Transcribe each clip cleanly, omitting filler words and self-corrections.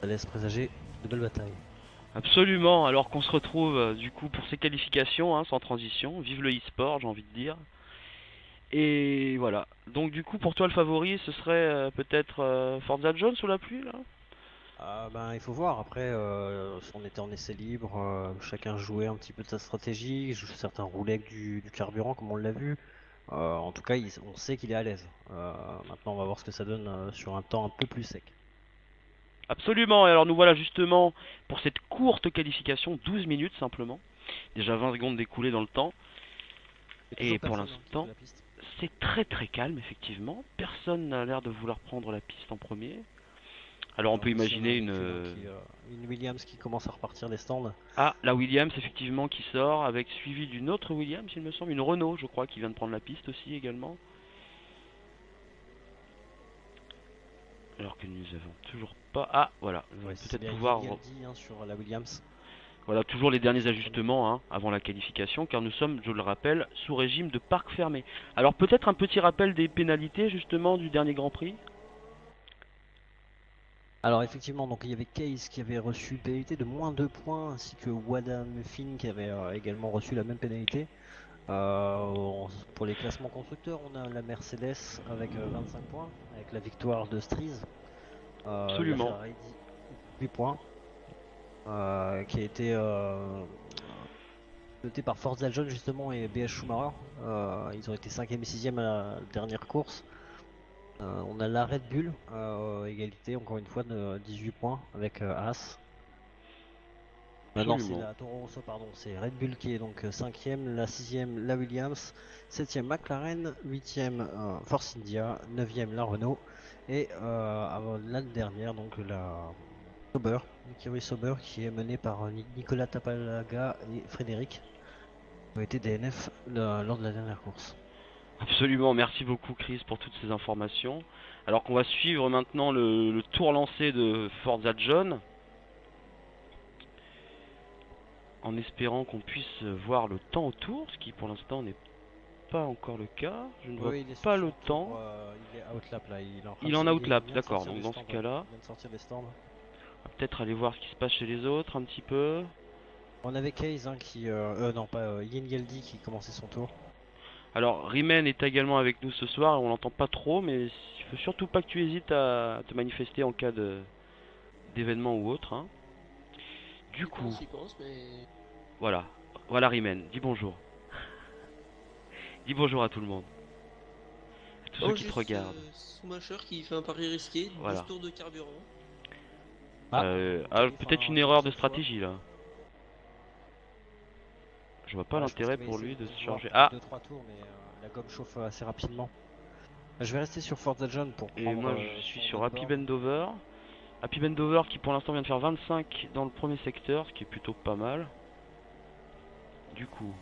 Ça laisse présager de belles batailles. Absolument, alors qu'on se retrouve du coup pour ces qualifications, hein, sans transition. Vive le e-sport, j'ai envie de dire. Et voilà. Donc du coup, pour toi, le favori, ce serait peut-être Forza John sous la pluie, là? Ah ben, il faut voir. Après, on était en essai libre, chacun jouait un petit peu de sa stratégie. Certains roulaient avec du carburant, comme on l'a vu. En tout cas, on sait qu'il est à l'aise. Maintenant, on va voir ce que ça donne sur un temps un peu plus sec. Absolument, et alors nous voilà justement pour cette courte qualification, 12 minutes simplement. Déjà 20 secondes découlées dans le temps. Il y a Et toujours pour personne hein, qui fait l'instant, la piste. c'est très très calme, effectivement. Personne n'a l'air de vouloir prendre la piste en premier. Alors on peut Alors ici, on a un imaginer véhicule une Williams qui commence à repartir des stands. Ah, la Williams, effectivement, qui sort, avec suivi d'une autre Williams, il me semble. Une Renault, je crois, qui vient de prendre la piste aussi, également. Alors que nous avons toujours pas... Ah, voilà, nous Ouais, allons c'est peut-être bien pouvoir... Yingaldi hein, sur la Williams. Voilà, toujours les derniers C'est le premier. ajustements hein, avant la qualification, car nous sommes, je le rappelle, sous régime de parc fermé. Alors peut-être un petit rappel des pénalités, justement, du dernier Grand Prix. Alors effectivement, donc il y avait Case qui avait reçu une pénalité de moins 2 points, ainsi que Wada Muffin qui avait également reçu la même pénalité. Pour les classements constructeurs, on a la Mercedes avec 25 points, avec la victoire de Striz. La Absolument. Ferrari 8 points, qui a été notée par Forza John justement et BS Schumacher. Ils ont été 5e et 6e à la dernière course. On a la Red Bull, égalité encore une fois de 18 points avec As. Non, c'est Absolument. la Toro Rosso, pardon, c'est Red Bull qui est donc 5e, la 6e la Williams, 7e McLaren, 8e Force India, 9e la Renault et avant la dernière donc la Sauber, l'écurie Sauber qui est menée par Nicolas Tapalaga et Frédéric qui ont été DNF lors de la dernière course. Absolument, merci beaucoup Chris pour toutes ces informations. Alors qu'on va suivre maintenant le tour lancé de Forza John, en espérant qu'on puisse voir le temps autour, ce qui pour l'instant n'est pas encore le cas. Je ne vois Oui, il est sur pas le son tour, temps. il est outlap là, il est en train Il en il outlap, vient de d'accord. sortir Donc des dans ce stands, ouais. cas-là, Il vient de sortir des stands. on va peut-être aller voir ce qui se passe chez les autres un petit peu. On avait Case hein, non pas Yin Yeldi qui commençait son tour. Alors Rimen est également avec nous ce soir et on l'entend pas trop, mais il faut surtout pas que tu hésites à te manifester en cas de d'événement ou autre, hein. Du coup, J'y pense, mais. voilà. Voilà Rimen, dis bonjour. Dis bonjour à tout le monde. À tous ceux Oh, qui te juste regardent. Schumacher qui fait un pari risqué, 12 Voilà. tours de carburant. Peut-être une erreur Qualif de cette fois. stratégie là. Je vois pas Ouais, je pense l'intérêt qu'il va pour essayer lui de de se voir charger. pour Ah! 2-3 tours, mais la gomme chauffe assez rapidement. Je vais rester sur Forza John pour Et prendre moi je suis son sur Happy onboard. Bendover. Happy Bendover qui pour l'instant vient de faire 25 dans le premier secteur, ce qui est plutôt pas mal. Du coup,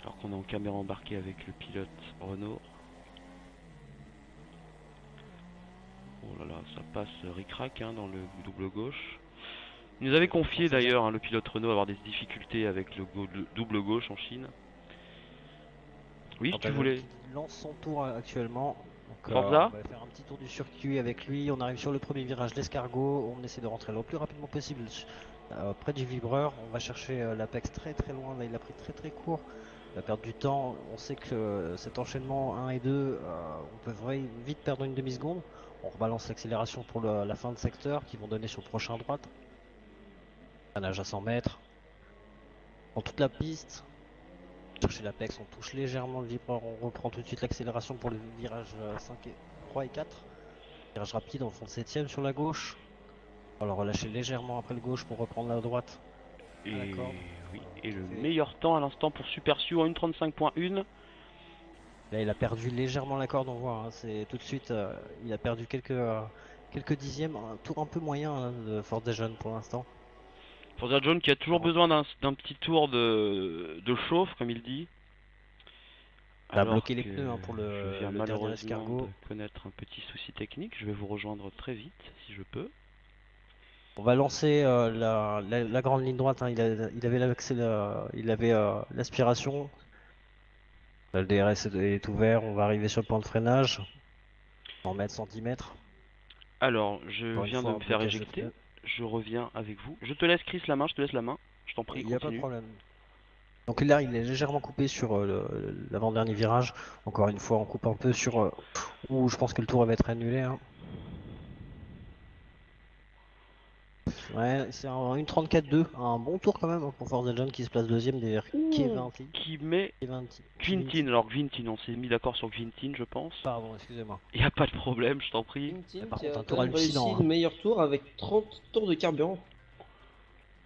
alors qu'on est en caméra embarquée avec le pilote Renault. Oh là là, ça passe ric-rac hein, dans le double gauche. Il nous avait C'est donc confié Forza John d'ailleurs hein, le pilote Renault avoir des difficultés avec le double gauche en Chine. Oui, si tu Forza John voulais. qui lance son tour actuellement. Donc on Forza? va faire un petit tour du circuit avec lui. On arrive sur le premier virage d'escargot. On essaie de rentrer le plus rapidement possible près du vibreur. On va chercher l'Apex très très loin. Là, il a pris très très court. Il va perdre du temps. On sait que cet enchaînement 1 et 2, on peut vite perdre une demi-seconde. On rebalance l'accélération pour la fin de secteur qui vont donner sur le prochain droite. Un nage à 100 mètres. Dans toute la piste. Chercher l'Apex, on touche légèrement le vibreur. On reprend tout de suite l'accélération pour le virage 3 et 4. Virage rapide en fond de 7ème sur la gauche. On va le relâcher légèrement après le gauche pour reprendre la droite à la Et corde. oui, Voilà, et qui le fait meilleur temps à l'instant pour Super Su en 1.35.1. Là, il a perdu légèrement la corde, on voit. Hein, c'est tout de suite, il a perdu quelques dixièmes, un tour un peu moyen hein, de Forza John pour l'instant. Forza John qui a toujours Alors, besoin d'un petit tour de chauffe, comme il dit. on a Alors bloqué les que pneus hein, pour je viens le dernier malheureusement de escargot. connaître un petit souci technique. Je vais vous rejoindre très vite si je peux. On va lancer la grande ligne droite. Hein, il avait l'aspiration. Là, le DRS est ouvert. On va arriver sur le point de freinage. 100 mètres, centimètres. Alors, je Encore une viens fois, de me faire blocage éjecter. de- Je reviens avec vous. Je te laisse Chris la main, je te laisse la main. Je t'en prie, Il n'y a pas de continue. problème. Donc là, il est légèrement coupé sur l'avant-dernier virage. Encore une fois, on coupe un peu sur où je pense que le tour va être annulé, hein. Ouais, c'est un 1.34.2, un bon tour quand même hein, pour Forza John qui se place deuxième derrière Ouh, K20. qui met Quintin. Alors Quintin, on s'est mis d'accord sur Quintin, je pense. Pardon, excusez-moi. Il n'y a pas de problème, je t'en prie. Quintin par qui contre, a un tour quand même réussi hallucinant, le hein. meilleur tour avec 30 tours de carburant.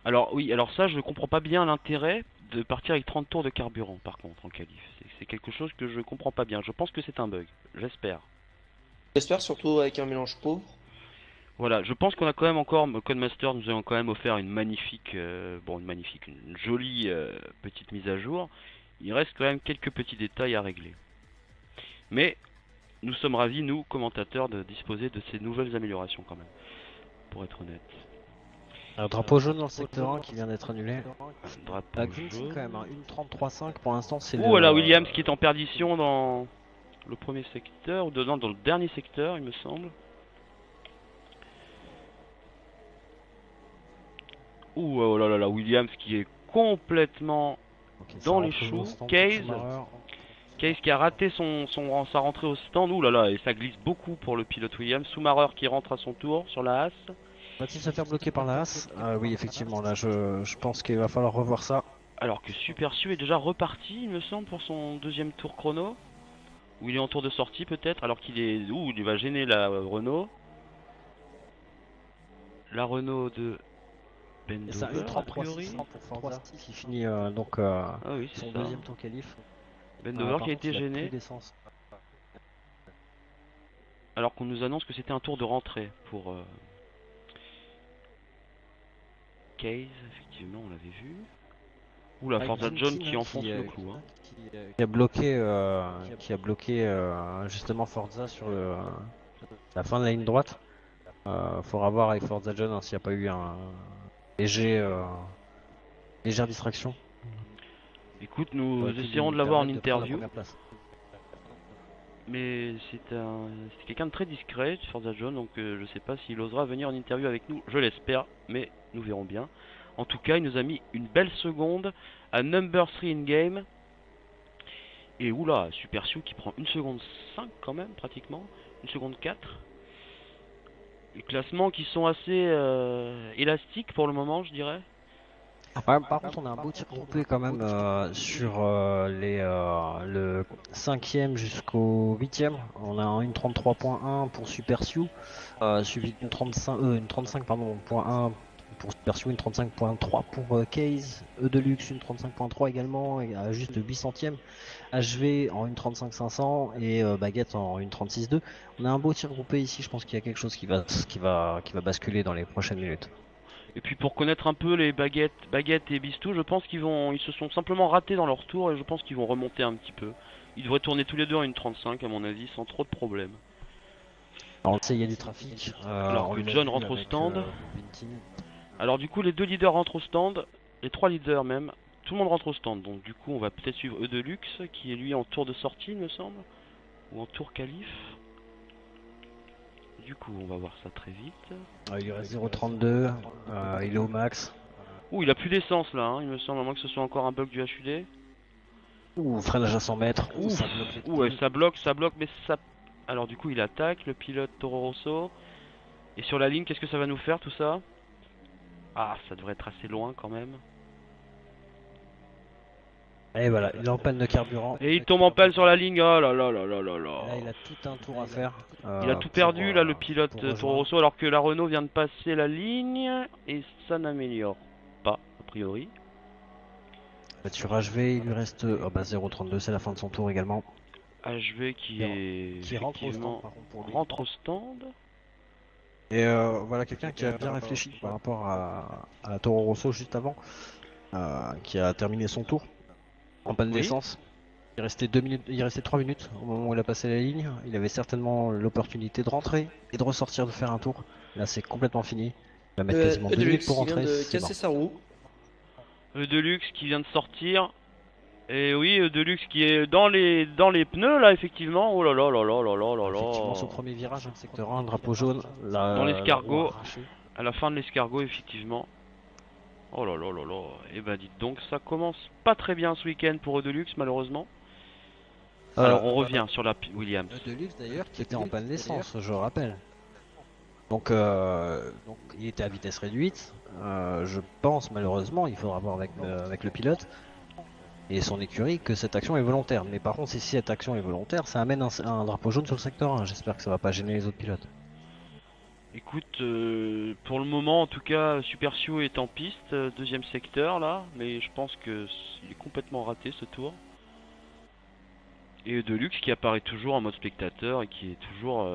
Alors oui, alors ça, je comprends pas bien l'intérêt de partir avec 30 tours de carburant, par contre, en qualif. C'est quelque chose que je comprends pas bien. Je pense que c'est un bug, j'espère. J'espère surtout avec un mélange pauvre. Voilà, je pense qu'on a quand même encore, Codemaster nous a quand même offert une magnifique, une jolie petite mise à jour. Il reste quand même quelques petits détails à régler. Mais nous sommes ravis, nous, commentateurs, de disposer de ces nouvelles améliorations quand même, pour être honnête. Un drapeau jaune dans le secteur 1 qui vient d'être annulé. Un drapeau Quintin jaune. quand même, un 1.33.5 pour l'instant c'est Ouh, voilà, Williams qui est en perdition dans le premier secteur, ou dedans, dans le dernier secteur, il me semble. Ouh, oh là là là, Williams qui est complètement dans les choux. Case qui a raté sa rentrée au stand. Ouh là là, et ça glisse beaucoup pour le pilote Williams. Schumacher qui rentre à son tour sur la Haas. Va-t-il se faire bloquer par la Haas? Oui, effectivement, là je pense qu'il va falloir revoir ça. Alors que Super Siu est déjà reparti, il me semble, pour son deuxième tour chrono. Ou il est en tour de sortie peut-être, alors qu'il est... Ouh, il va gêner la Renault. La Renault de Et ça, Bendover, a priori. 1.33.6 pour Forza qui finit Ah oui, c'est son ça. deuxième tour qualif. Bendover Par qui a contre, été il a gêné. plus d'essence. Alors qu'on nous annonce que c'était un tour de rentrée pour Case, effectivement, on l'avait vu. Ouh la Forza John qui enfonce le clou. Hein. Qui a bloqué justement Forza sur la fin de la ligne droite. Faudra voir avec Forza John hein, s'il n'y a pas eu un légère distraction. Écoute, nous essaierons de l'avoir en interview. Mais c'est quelqu'un de très discret, Forza John, donc je sais pas s'il osera venir en interview avec nous, je l'espère, mais nous verrons bien. En tout cas, il nous a mis une belle seconde à number 3 in game. Et oula, Super Siu qui prend 1 seconde 5 quand même, pratiquement, 1 seconde 4. Les classements qui sont assez élastiques pour le moment, je dirais. Ouais, par contre, on a un beau tir groupé quand même sur le 5ème jusqu'au 8ème. On a une 33.1 pour Super Siu, suivi d'une 35 pardon, .1 pour Super Siu, une 35.3 pour Case, Deluxe une 35.3 également, et à juste 8 centièmes. HV en une 35.500 et Baguette en une 36.2. On a un beau tir groupé ici, je pense qu'il y a quelque chose qui va basculer dans les prochaines minutes. Et puis pour connaître un peu les Baguette et Bistou, je pense ils se sont simplement ratés dans leur tour et je pense qu'ils vont remonter un petit peu. Ils devraient tourner tous les deux en une 35 à mon avis sans trop de problèmes. Alors on sait il y a du trafic. Alors que John rentre au stand. Alors du coup les deux leaders rentrent au stand, les trois leaders même, tout le monde rentre au stand. Donc du coup on va peut-être suivre Deluxe qui est lui en tour de sortie il me semble, ou en tour qualif. Du coup on va voir ça très vite. Il lui reste 0.32, il est au max. Ouh il a plus d'essence là, hein, il me semble, à moins que ce soit encore un bug du HUD. Ouh, freinage à 100 mètres. Ouh, ça bloque, mais ça... Alors du coup il attaque, le pilote Toro Rosso. Et sur la ligne, qu'est-ce que ça va nous faire tout ça? Ah, ça devrait être assez loin quand même. Et voilà, il est en panne de carburant. Et il tombe en panne sur la ligne, oh là là là là là là. Là, il a tout un tour à faire. Il a tout perdu là, le pilote Toro Rosso, alors que la Renault vient de passer la ligne. Et ça n'améliore pas, a priori. Sur HV, il lui reste 0.32, c'est la fin de son tour également. HV qui rentre au stand, par contre, pour lui. rentre au stand. Et voilà quelqu'un qui a bien réfléchi par rapport à Toro Rosso juste avant, qui a terminé son tour en panne d'essence. Il restait 3 minutes au moment où il a passé la ligne. Il avait certainement l'opportunité de rentrer et de ressortir, de faire un tour. Là c'est complètement fini. Il va mettre quasiment 2 minutes pour rentrer. Il vient de casser sa roue. Le Deluxe qui vient de sortir. Et oui, Deluxe qui est dans les pneus là, effectivement. Oh là là là là là là là Effectivement, sur le là. premier virage, hein, secteur 1, drapeau jaune, Dans la roue l'escargot, arrachée. à la fin de l'escargot, effectivement. Oh là là là là. Et bah dites donc, ça commence pas très bien ce week-end pour Deluxe, malheureusement. Alors on revient sur la Williams. Deluxe d'ailleurs qui était en panne d'essence, je rappelle. Donc, il était à vitesse réduite. Je pense malheureusement, il faudra voir avec le pilote et son écurie que cette action est volontaire. Mais par contre, si cette action est volontaire, ça amène un drapeau jaune sur le secteur 1. J'espère que ça va pas gêner les autres pilotes. Écoute, pour le moment en tout cas, Super Sio est en piste, deuxième secteur là, mais je pense que il est complètement raté ce tour. Et Deluxe qui apparaît toujours en mode spectateur et qui est toujours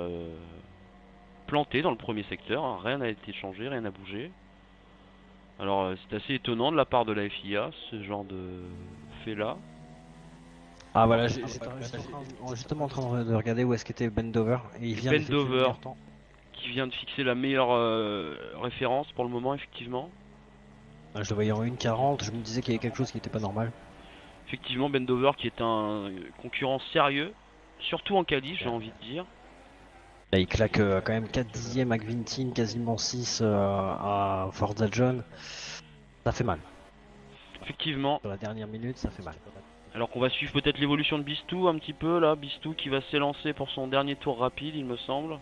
planté dans le premier secteur, hein. Rien n'a été changé, rien n'a bougé. Alors c'est assez étonnant de la part de la FIA, ce genre de fait là. Ah voilà, j'étais justement en train de regarder où est-ce qu'était Bendover et il vient d'effectuer le meilleur temps. Qui vient de fixer la meilleure référence pour le moment, effectivement. Je le voyais en 1,40, je me disais qu'il y avait quelque chose qui n'était pas normal. Effectivement, Bendover qui est un concurrent sérieux, surtout en qualif, j'ai envie de dire. Là, il claque quand même 4 dixièmes à Quintin, quasiment 6 à Forza John. Ça fait mal. Effectivement. Sur la dernière minute, ça fait mal. Alors qu'on va suivre peut-être l'évolution de Bistou un petit peu là. Bistou qui va s'élancer pour son dernier tour rapide, il me semble.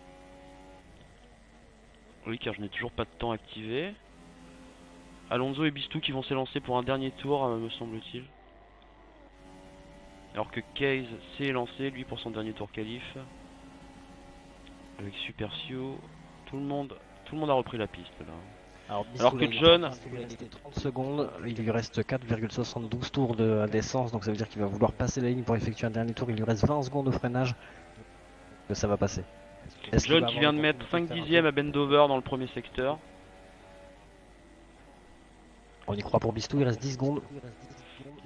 Oui, car je n'ai toujours pas de temps activé. Alonso et Bistou qui vont s'élancer pour un dernier tour, me semble-t-il. Alors que Case s'est lancé, lui, pour son dernier tour qualif. Avec Super Sio. Tout le monde a repris la piste là. Alors que John... Il a été 30 secondes, il lui reste 4,72 tours d'essence, donc ça veut dire qu'il va vouloir passer la ligne pour effectuer un dernier tour. Il lui reste 20 secondes de freinage. Que ça va passer. John qui vient de mettre 5 dixièmes à Bendover dans le premier secteur. On y croit pour Bistou, il reste 10 secondes.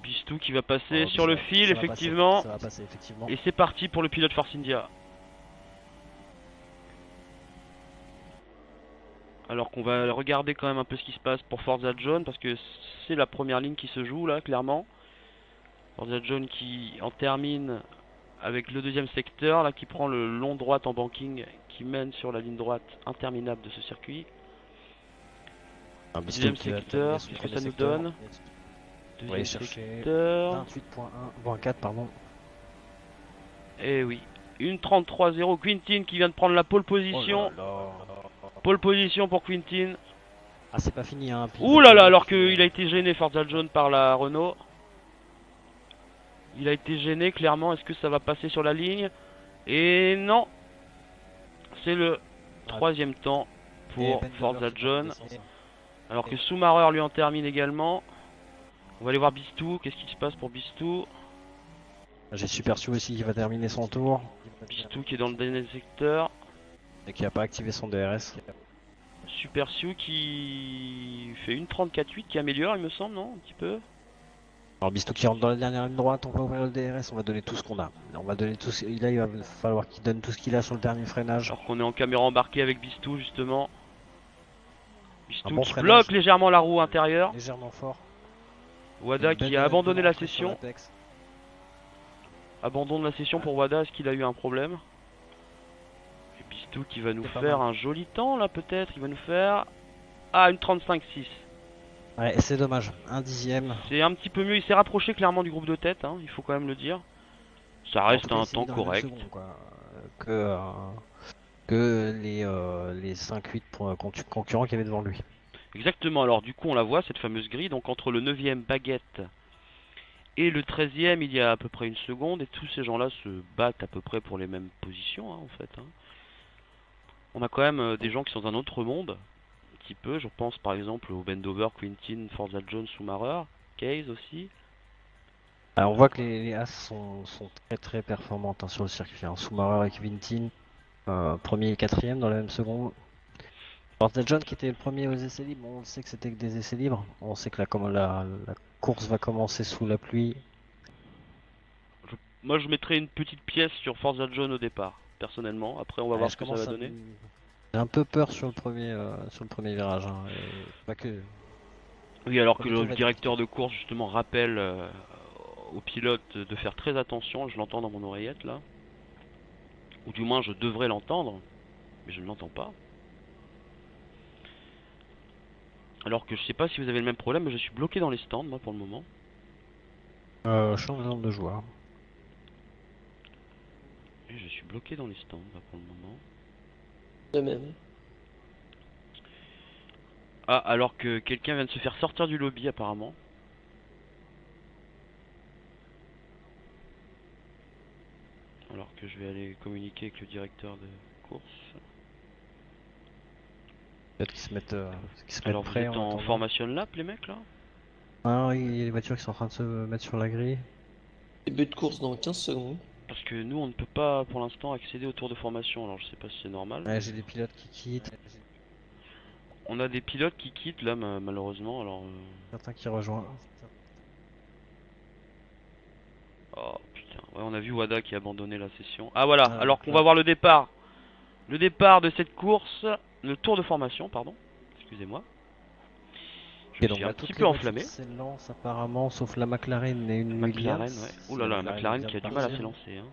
Bistou qui va passer sur le fil, effectivement. Ça va passer, effectivement. Et c'est parti pour le pilote Force India. Alors qu'on va regarder quand même un peu ce qui se passe pour Forza John, parce que c'est la première ligne qui se joue là, clairement. Forza John qui en termine avec le deuxième secteur, là qui prend le long droite en banking, qui mène sur la ligne droite interminable de ce circuit. Deuxième secteur, qu'est-ce que ça nous donne? Deuxième secteur. 28.1.4 pardon. Et oui, une 33-0, Quintin qui vient de prendre la pole position. Pole position pour Quintin. Ah c'est pas fini hein. Ouh là là, alors qu'il a été gêné Forza John par la Renault. Il a été gêné clairement, est-ce que ça va passer sur la ligne? Et non. C'est le troisième temps pour Forza John. Alors que Schumacher lui en termine également. On va aller voir Bistou, qu'est-ce qui se passe pour Bistou? J'ai Super Sio aussi qui va terminer son tour. Bistou qui est dans le dernier secteur. Et qui n'a pas activé son DRS. Super Sio qui fait une 34.8 qui améliore il me semble, non? Un petit peu. Alors Bistou qui rentre dans la dernière ligne droite, on va ouvrir le DRS, on va donner tout ce qu'on a. On va donner tout ce... Là il va falloir qu'il donne tout ce qu'il a sur le dernier freinage. Alors qu'on est en caméra embarquée avec Bistou justement. Bistou bon qui freinage. bloque légèrement la roue intérieure. Légèrement fort. Wada qui a abandonné la session. Abandon de la session pour Wada, est-ce qu'il a eu un problème? Et Bistou qui va nous faire un joli temps là peut-être, il va nous faire... Ah, une 35.6. Ouais, c'est dommage, un dixième. C'est un petit peu mieux, il s'est rapproché clairement du groupe de tête, hein, il faut quand même le dire. Ça reste un temps correct. Secondes, quoi. Que les 5-8 concurrents qu'il y avait devant lui. Exactement, alors du coup on la voit cette fameuse grille, donc entre le 9ème baguette et le 13ème il y a à peu près une seconde, et tous ces gens là se battent à peu près pour les mêmes positions hein, en fait. Hein. On a quand même des gens qui sont dans un autre monde, un petit peu, je pense par exemple au Bendover, Quintin, Forza John, Schumacher, Case aussi. Alors on voit que les As sont très très performantes hein, sur le circuit. Hein. Schumacher et Quintin, premier et quatrième dans la même seconde. Forza John qui était le premier aux essais libres, on sait que c'était que des essais libres. On sait que la course va commencer sous la pluie. Moi je mettrais une petite pièce sur Forza John au départ, personnellement. Après on va voir ce que ça va donner. J'ai un peu peur sur le premier virage. Hein, et pas que... Oui, alors que le directeur de course justement rappelle au pilote de faire très attention, je l'entends dans mon oreillette là. Ou du moins je devrais l'entendre, mais je ne l'entends pas. Alors que je sais pas si vous avez le même problème, mais je suis bloqué dans les stands moi pour le moment. Change de nombre de joueurs. Et je suis bloqué dans les stands là pour le moment. De même. Ah, alors que quelqu'un vient de se faire sortir du lobby apparemment. Alors que je vais aller communiquer avec le directeur de course. Peut-être qu'ils se mettent, Alors vous prêts êtes en attendant. formation lap les mecs là? Ah, il y a les voitures qui sont en train de se mettre sur la grille. Début de course dans 15 secondes. Parce que nous on ne peut pas pour l'instant accéder au tour de formation, alors je sais pas si c'est normal. Ouais, j'ai des pilotes qui quittent, On a des pilotes qui quittent là malheureusement, alors... certains qui rejoignent. Oh putain, ouais on a vu Wada qui a abandonné la session. Ah voilà, Ah, alors donc qu'on là- va voir le départ. Le départ de cette course, le tour de formation, pardon. Excusez-moi. Je Et me donc suis là, un toutes petit les peu voitures enflammé. s'élancent apparemment, sauf la McLaren et une McLaren, Williams. ouais. Ouh là là, McLaren qui a du mal à s'élancer. Hein.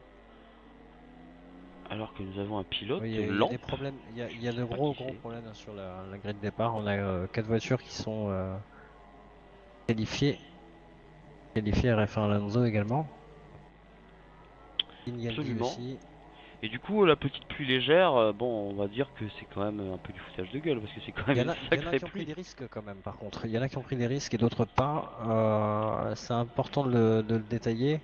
Alors que nous avons un pilote Oui, il y a lent. des problèmes, il y a Je de sais pas gros qui c'est. problèmes sur la grille de départ. On a 4 voitures qui sont qualifiées. Qualifiées RF1 Alonso également. Inyangi Absolument. aussi. Et du coup, la petite pluie légère, bon, on va dire que c'est quand même un peu du foutage de gueule parce que c'est quand Il même y en a, une il y en sacrée a qui ont pris pluie. des risques quand même, par contre. Il y en a qui ont pris des risques et d'autres pas. C'est important de le détailler.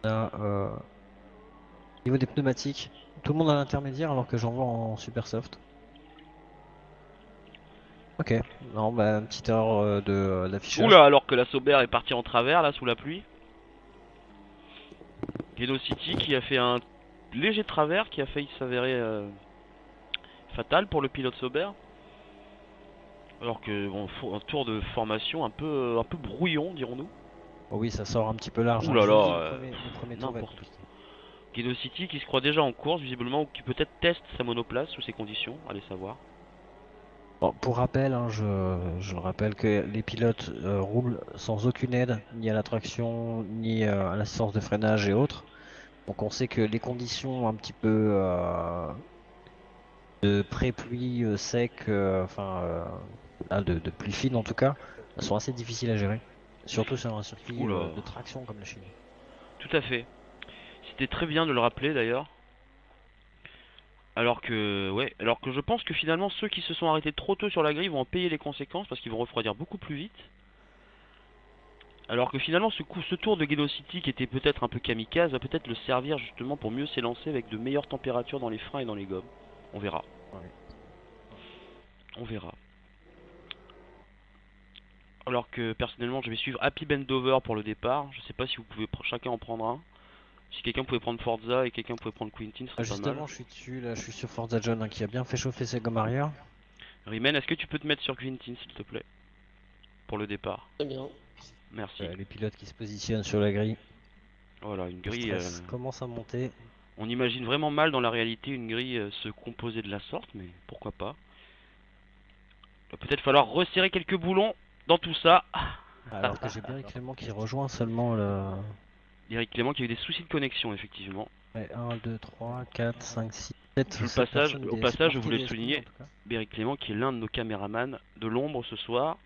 On a, au niveau des pneumatiques, tout le monde à l'intermédiaire alors que j'en vois en super soft. Ok, non, bah, une petite erreur d'affichage. Oula, alors que la Sauber est partie en travers là sous la pluie. City qui a fait un léger travers qui a failli s'avérer fatal pour le pilote Sauber. Alors que bon, un tour de formation un peu brouillon, dirons-nous. Oh oui, ça sort un petit peu large. Ouh Hein. là Je vous le dis, là, le premier tour va être n'importe compliqué. City qui se croit déjà en course visiblement ou qui peut-être teste sa monoplace sous ces conditions, allez savoir. Bon, pour rappel, hein, je le rappelle que les pilotes roulent sans aucune aide, ni à la traction, ni à l'assistance de freinage et autres. Donc on sait que les conditions un petit peu de pré-pluie sec, de pluie fine en tout cas, sont assez difficiles à gérer. Surtout sur un circuit Oula. de traction comme la Chine. Tout à fait. C'était très bien de le rappeler d'ailleurs. Alors que je pense que finalement ceux qui se sont arrêtés trop tôt sur la grille vont en payer les conséquences parce qu'ils vont refroidir beaucoup plus vite. Alors que finalement ce tour de City qui était peut-être un peu kamikaze va peut-être le servir justement pour mieux s'élancer avec de meilleures températures dans les freins et dans les gommes. On verra. Ouais. On verra. Alors que personnellement je vais suivre Happy Bendover pour le départ. Je sais pas si vous pouvez chacun en prendre un. Si quelqu'un pouvait prendre Forza et quelqu'un pouvait prendre Quintin, ce serait pas Justement, mal. je suis dessus, là je suis sur Forza John hein, qui a bien fait chauffer ses gommes arrière. Rimen, est-ce que tu peux te mettre sur Quintin s'il te plaît? Pour le départ. Très bien. Merci. Les pilotes qui se positionnent sur la grille. Voilà, une Le grille. stress commence à monter. On imagine vraiment mal dans la réalité une grille se composer de la sorte, mais pourquoi pas. Il va peut-être falloir resserrer quelques boulons dans tout ça. Alors que j'ai bien Clément qui rejoint seulement le... Eric Clément qui a eu des soucis de connexion effectivement. Ouais, 1, 2, 3, 4, 5, 6, 7. Au passage, je voulais le souligner, Eric Clément qui est l'un de nos caméramans de l'ombre ce soir,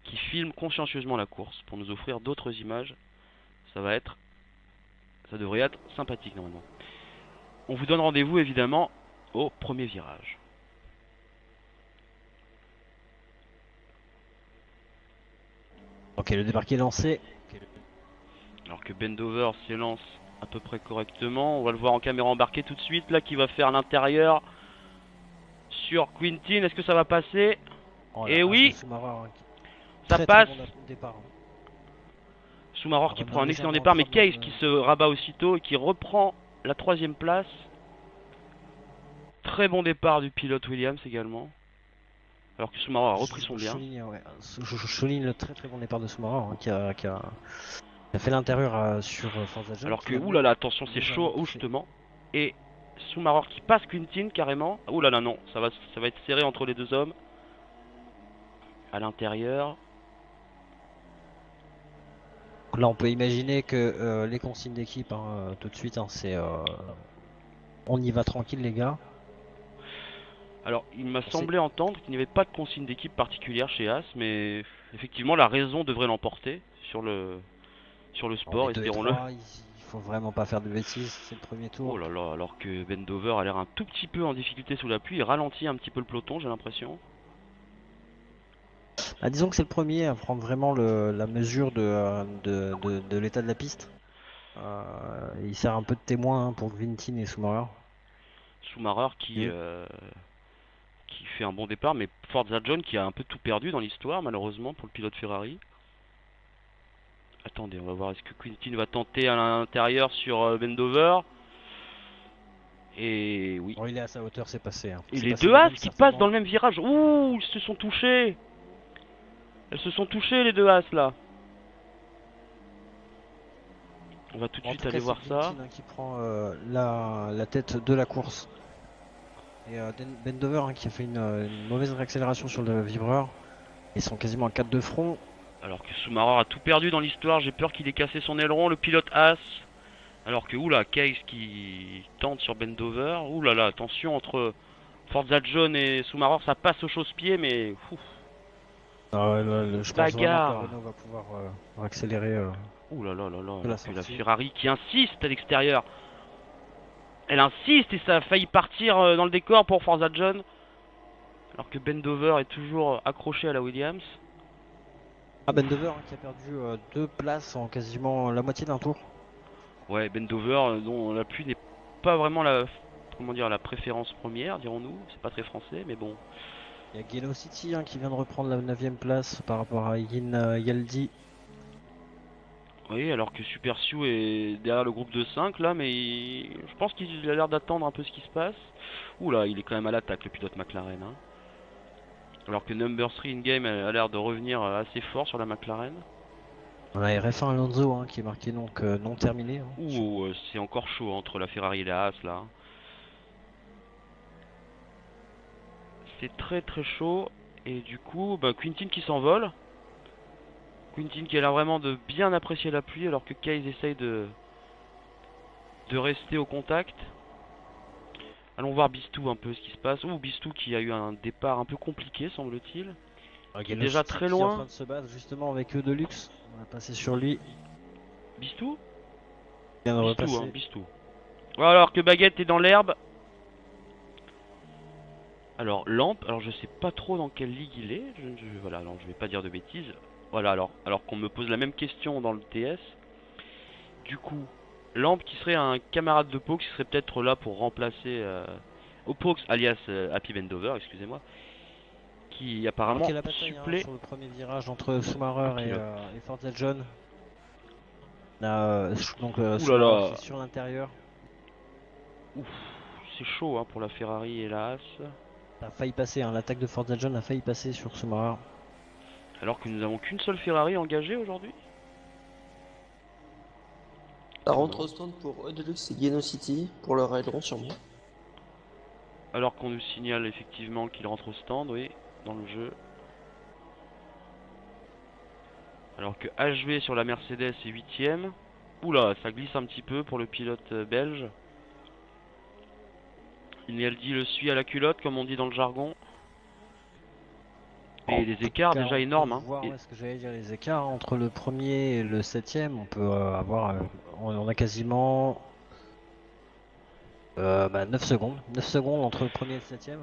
qui filme consciencieusement la course pour nous offrir d'autres images. Ça devrait être sympathique normalement. On vous donne rendez-vous évidemment au premier virage. Ok, le départ qui est lancé. Alors que Bendover s'élance à peu près correctement. On va le voir en caméra embarquée tout de suite là qui va faire l'intérieur sur Quintin. Est-ce que ça va passer? Oh, Et oui, ça très, passe. Très bon départ. Soumaror qui prend un excellent légèrement départ, mais Case qui se rabat aussitôt et qui reprend la troisième place. Très bon départ du pilote Williams également. Alors que Soumaror a repris son bien. Je souligne le très bon départ de Soumaror hein, qui a fait l'intérieur sur Forza John. Alors que, oulala, attention, c'est chaud justement. Et Soumaror qui passe Quintin carrément. Oulala, non, ça va être serré entre les deux hommes. À l'intérieur. Là, on peut imaginer que les consignes d'équipe, hein, tout de suite, hein, c'est on y va tranquille, les gars. Alors, il m'a On sait- semblé entendre qu'il n'y avait pas de consigne d'équipe particulière chez As, mais effectivement, la raison devrait l'emporter sur le On est sport, 2 et espérons-le. 3, il faut vraiment pas faire de bêtises, c'est le premier Oh tour. là là, alors que Bendover a l'air un tout petit peu en difficulté sous la pluie, il ralentit un petit peu le peloton, j'ai l'impression. Ah, disons que c'est le premier à prendre vraiment la mesure de l'état de la piste. Il sert un peu de témoin, hein, pour Grintin et Schumacher. Schumacher Mm. qui fait un bon départ, mais Forza John qui a un peu tout perdu dans l'histoire, malheureusement, pour le pilote Ferrari. Attendez, on va voir, est-ce que Quintin va tenter à l'intérieur sur Bendover? Et oui. Bon, il est à sa hauteur, c'est passé, hein. Et C'est les passé deux les As mêmes, qui passent dans certainement. le même virage. Ouh, ils se sont touchés. Elles se sont touchées les deux As là. On va tout de Bon, en suite tout cas, aller c'est voir ça. Grintin, hein, qui prend la tête de la course. Et Bendover, hein, qui a fait une mauvaise réaccélération sur le vibreur. Ils sont quasiment à 4 de front. Alors que Schumacher a tout perdu dans l'histoire, j'ai peur qu'il ait cassé son aileron, le pilote As. Alors que, oula, Case qui tente sur Bendover. Oulala, attention entre Forza John et Schumacher, ça passe au chausse-pied, mais ouf, Je pense vraiment que la bagarre. Renault va pouvoir accélérer Oulala, de la alors que la sortie. Ferrari qui insiste à l'extérieur. Elle insiste et ça a failli partir dans le décor pour Forza John. Alors que Bendover est toujours accroché à la Williams. Ah, Ouf. Bendover, hein, qui a perdu 2 places en quasiment la moitié d'un tour. Ouais, Bendover dont la pluie n'est pas vraiment la, comment dire, la préférence première, dirons-nous. C'est pas très français, mais bon. Il y a Geno City, hein, qui vient de reprendre la 9ème place par rapport à Yin Yaldi. Oui, alors que Super Sioux est derrière le groupe de 5 là, mais je pense qu'il a l'air d'attendre un peu ce qui se passe. Oula, il est quand même à l'attaque le pilote McLaren, hein. Alors que Number 3 in-game a l'air de revenir assez fort sur la McLaren. On a RF1 Alonso, hein, qui est marqué donc non terminé, hein. Ouh, c'est encore chaud entre la Ferrari et la Haas là. C'est très très chaud. Et du coup, bah, Quintin qui s'envole. Quintin qui a l'air vraiment de bien apprécier la pluie alors que Case essaye de rester au contact. Allons voir Bistou un peu ce qui se passe. Ouh, Bistou qui a eu un départ un peu compliqué semble-t-il. Qui est Geno déjà City très qui est en train loin. de se battre justement avec eux de luxe. On va passer sur lui. Bistou? Il vient de Bistou, hein, repasser. Bistou. Alors que Baguette est dans l'herbe. Alors, Lampe, alors je sais pas trop dans quelle ligue il est. Voilà, alors je vais pas dire de bêtises. Voilà, alors qu'on me pose la même question dans le TS. Du coup, Lampe qui serait un camarade de Paux qui serait peut-être là pour remplacer Opox alias Happy Bendover, excusez-moi, qui Alors apparemment qu'il y a la bataille, hein, supplée sur le premier virage entre un Schumacher pilote. et Forza John. On a donc Ouh là Schumacher qui là, est sur l'intérieur. ouf, c'est chaud hein, pour la Ferrari et la Haas. Ça a failli passer, hein, l'attaque de Forza John a failli passer sur Schumacher. Alors que nous n'avons qu'une seule Ferrari engagée aujourd'hui. Ça rentre au stand pour Deluxe et Geno City pour leur aileron sûrement. Alors qu'on nous signale effectivement qu'il rentre au stand, oui, dans le jeu. Alors que HV sur la Mercedes est 8ème. Oula, ça glisse un petit peu pour le pilote belge. Ineldi le suit à la culotte, comme on dit dans le jargon. Et les écarts déjà énormes, hein. Voir, ouais, ce que j'allais dire, les écarts entre le premier et le 7ème, on peut avoir. On a quasiment 9 secondes. 9 secondes entre le premier et le 7ème.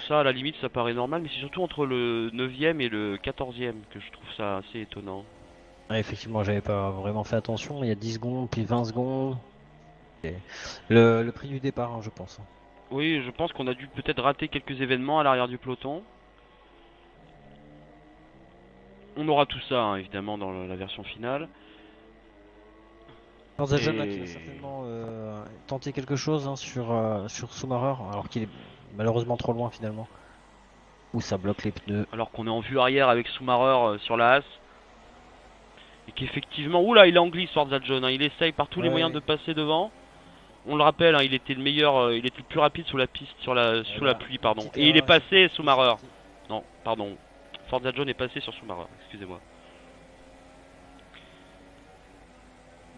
Ça, à la limite, ça paraît normal, mais c'est surtout entre le 9ème et le 14ème que je trouve ça assez étonnant. Ouais, effectivement, j'avais pas vraiment fait attention. Il y a 10 secondes, puis 20 secondes. Et le prix du départ, hein, je pense. Oui, je pense qu'on a dû peut-être rater quelques événements à l'arrière du peloton. On aura tout ça, hein, évidemment, dans la version finale. Forza John là, qui va Et... certainement tenter quelque chose, hein, sur Schumacher, alors qu'il est malheureusement trop loin finalement. Ou ça bloque les pneus. Alors qu'on est en vue arrière avec Schumacher sur la Haas. Et qu'effectivement, oula, il est en glisse, Forza John, hein, il essaye par tous les moyens Ouais. de passer devant. On le rappelle, hein, il était le meilleur, il était le plus rapide sous la piste, sous la Là, pluie, pardon. petite Et il est erreur, passé, c'est Schumacher. sorti. Non, pardon. Forza John est passé sur Schumacher, excusez-moi.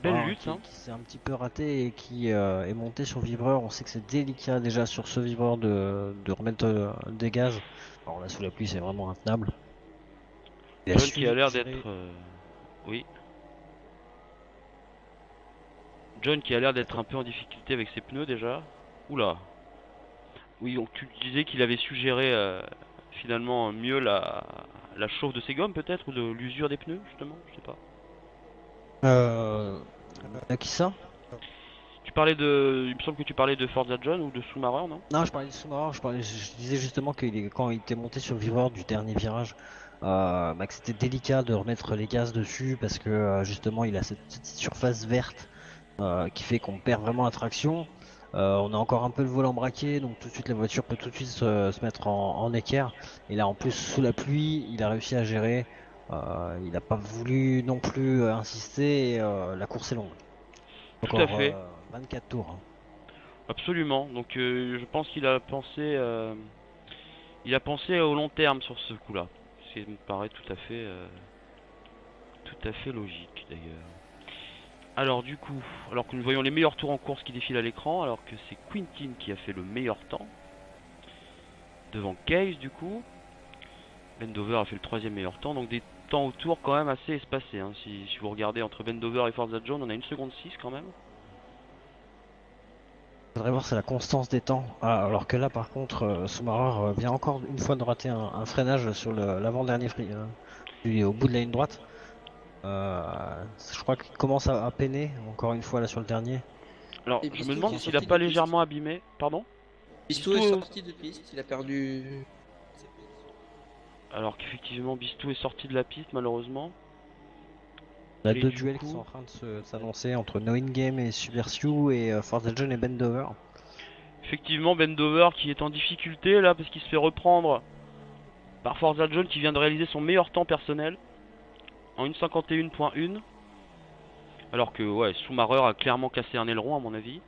Belle Ah, lutte, hein. qui s'est un petit peu raté et qui est monté sur le vibreur. On sait que c'est délicat déjà sur ce vibreur de remettre des gaz. Alors là, sous la pluie, c'est vraiment intenable. Il a John su qui a l'air gérer. d'être... Oui. John qui a l'air d'être un peu en difficulté avec ses pneus déjà. Oula. Oui, donc tu disais qu'il avait suggéré finalement mieux la chauffe de ses gommes peut-être, ou de l'usure des pneus justement, je sais pas. Euh, qui ça? Tu parlais de... Il me semble que tu parlais de Forza John ou de Schumacher, non? Non, je parlais du sous-marin. Je disais justement quand il était monté sur le vibreur du dernier virage, bah, que c'était délicat de remettre les gaz dessus parce que justement, il a cette petite surface verte qui fait qu'on perd vraiment la traction. On a encore un peu le volant braqué, donc tout de suite la voiture peut tout de suite se mettre en équerre. Et là, en plus, sous la pluie, il a réussi à gérer. Il n'a pas voulu non plus insister. Et, la course est longue. Tout à Encore fait, 24 tours, hein. absolument. Donc je pense il a pensé au long terme sur ce coup-là. Ce qui me paraît tout à fait logique d'ailleurs. Alors du coup, alors que nous voyons les meilleurs tours en course qui défilent à l'écran, alors que c'est Quintin qui a fait le meilleur temps, devant Case du coup. Bendover a fait le troisième meilleur temps, donc des temps au tour quand même assez espacés, hein. Si vous regardez entre Bendover et Forza John, on a 1 seconde 6 quand même. Faudrait voir c'est la constance des temps. Ah, alors que là par contre Schumacher vient encore une fois de rater un freinage sur l'avant-dernier au bout de la ligne droite. Je crois qu'il commence à peiner encore une fois là sur le dernier. Alors Et je me Bistou qui demande est s'il a sorti pas de piste. légèrement abîmé, pardon. Bistou est Bistou, sorti de piste, il a perdu. alors qu'effectivement Bistou est sorti de la piste malheureusement. On a Et deux du duels coup- qui sont en train de s'annoncer entre Knowing Game et Subversiu et Forza John et Bendover. Effectivement Bendover qui est en difficulté là parce qu'il se fait reprendre par Forza John qui vient de réaliser son meilleur temps personnel en 1,51.1. Alors que ouais, Schumacher a clairement cassé un aileron à mon avis.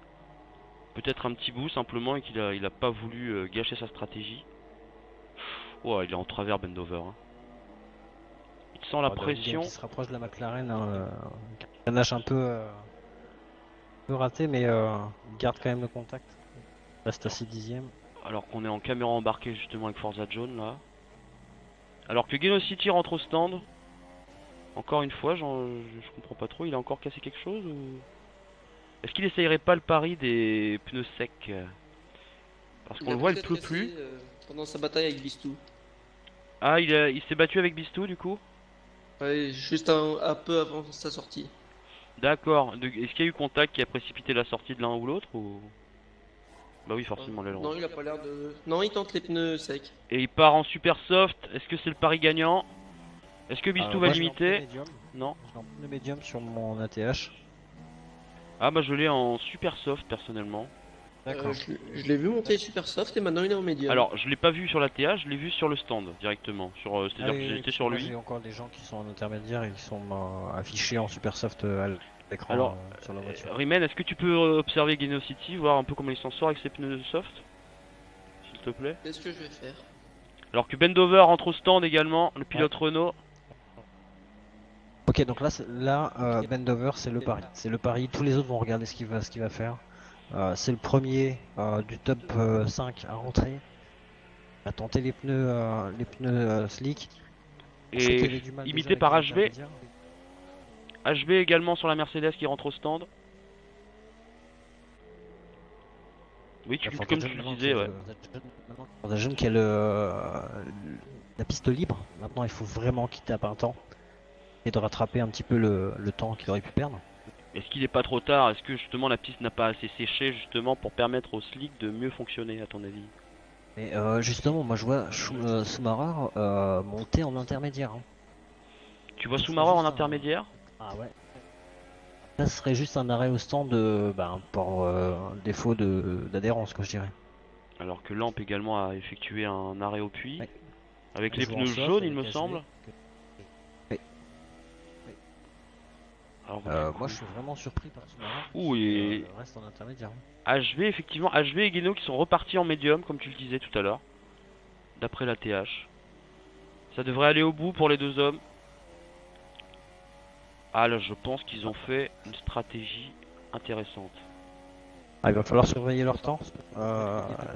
Peut-être un petit bout simplement et qu'il a pas voulu gâcher sa stratégie. Ouais, il est en travers Bendover, hein. Il sent la Knowing Game pression. qui se rapproche de la McLaren, hein, un lâche un peu raté mais il garde quand même le contact. Il reste à 6 dixièmes. Alors qu'on est en caméra embarquée justement avec Forza John là. Alors que City rentre au stand. Encore une fois, je comprends pas trop, il a encore cassé quelque chose ou... Est-ce qu'il essayerait pas le pari des pneus secs? Parce qu'on le voit, il pleut plus. Pendant sa bataille avec Bistou. Ah, il s'est battu avec Bistou du coup? Ouais, juste un peu avant sa sortie. D'accord. Est-ce qu'il y a eu contact qui a précipité la sortie de l'un ou l'autre ou... Bah oui, forcément l'aileron. Non, il a pas l'air de. Non, il tente les pneus secs. Et il part en super soft. Est-ce que c'est le pari gagnant? Est-ce que Bistou va Moi, je l'ai en pneu limiter? médium. Non. Je l'ai en pneu médium sur mon ATH. Ah bah je l'ai en super soft personnellement. D'accord. Je l'ai vu monter super soft et maintenant il est en médium. Alors je l'ai pas vu sur la TA, je l'ai vu sur le stand directement. C'est-à-dire que j'étais sur moi, lui. j'ai encore des gens qui sont en intermédiaire et qui sont affichés en super soft à l'écran Alors, sur la voiture. Rimen, est-ce que tu peux observer City, voir un peu comment il s'en sort avec ses pneus soft? S'il te plaît. Qu'est-ce que je vais faire? Alors que Bendover rentre au stand également, le pilote Renault. Ok, donc Bendover, c'est le pari. C'est le pari. Tous les autres vont regarder ce qu'il va faire. C'est le premier du top 5 à rentrer. À tenter les pneus slick. On sait qu'il y Et avait du mal déjà imité avec par les HB. intermédiaires. HB également sur la Mercedes qui rentre au stand. Oui, comme tu le disais, ouais. Forza John qui a la piste libre. Maintenant, il faut vraiment qu'il tape un temps et de rattraper un petit peu le temps qu'il aurait pu perdre. Est-ce qu'il est pas trop tard? Est-ce que justement la piste n'a pas assez séché justement pour permettre au slick de mieux fonctionner à ton avis? Mais justement, moi je vois Schumacher monter en intermédiaire, hein. Tu vois Ça Schumacher serait en juste intermédiaire? Ah ouais. Ça serait juste un arrêt au stand pour défaut d'adhérence, quoi, je dirais. Alors que Lamp également a effectué un arrêt au puits. Ouais. Avec les Toujours pneus en soft, jaunes, il avec me HV. semble. Oui. Alors, Moi je suis vraiment surpris par Schumacher. Ouh, et Reste en intermédiaire. HV, effectivement, HV et Guino qui sont repartis en médium, comme tu le disais tout à l'heure. D'après la TH. Ça devrait aller au bout pour les deux hommes. Ah là, je pense qu'ils ont fait une stratégie intéressante. Ah, il va falloir surveiller leur temps.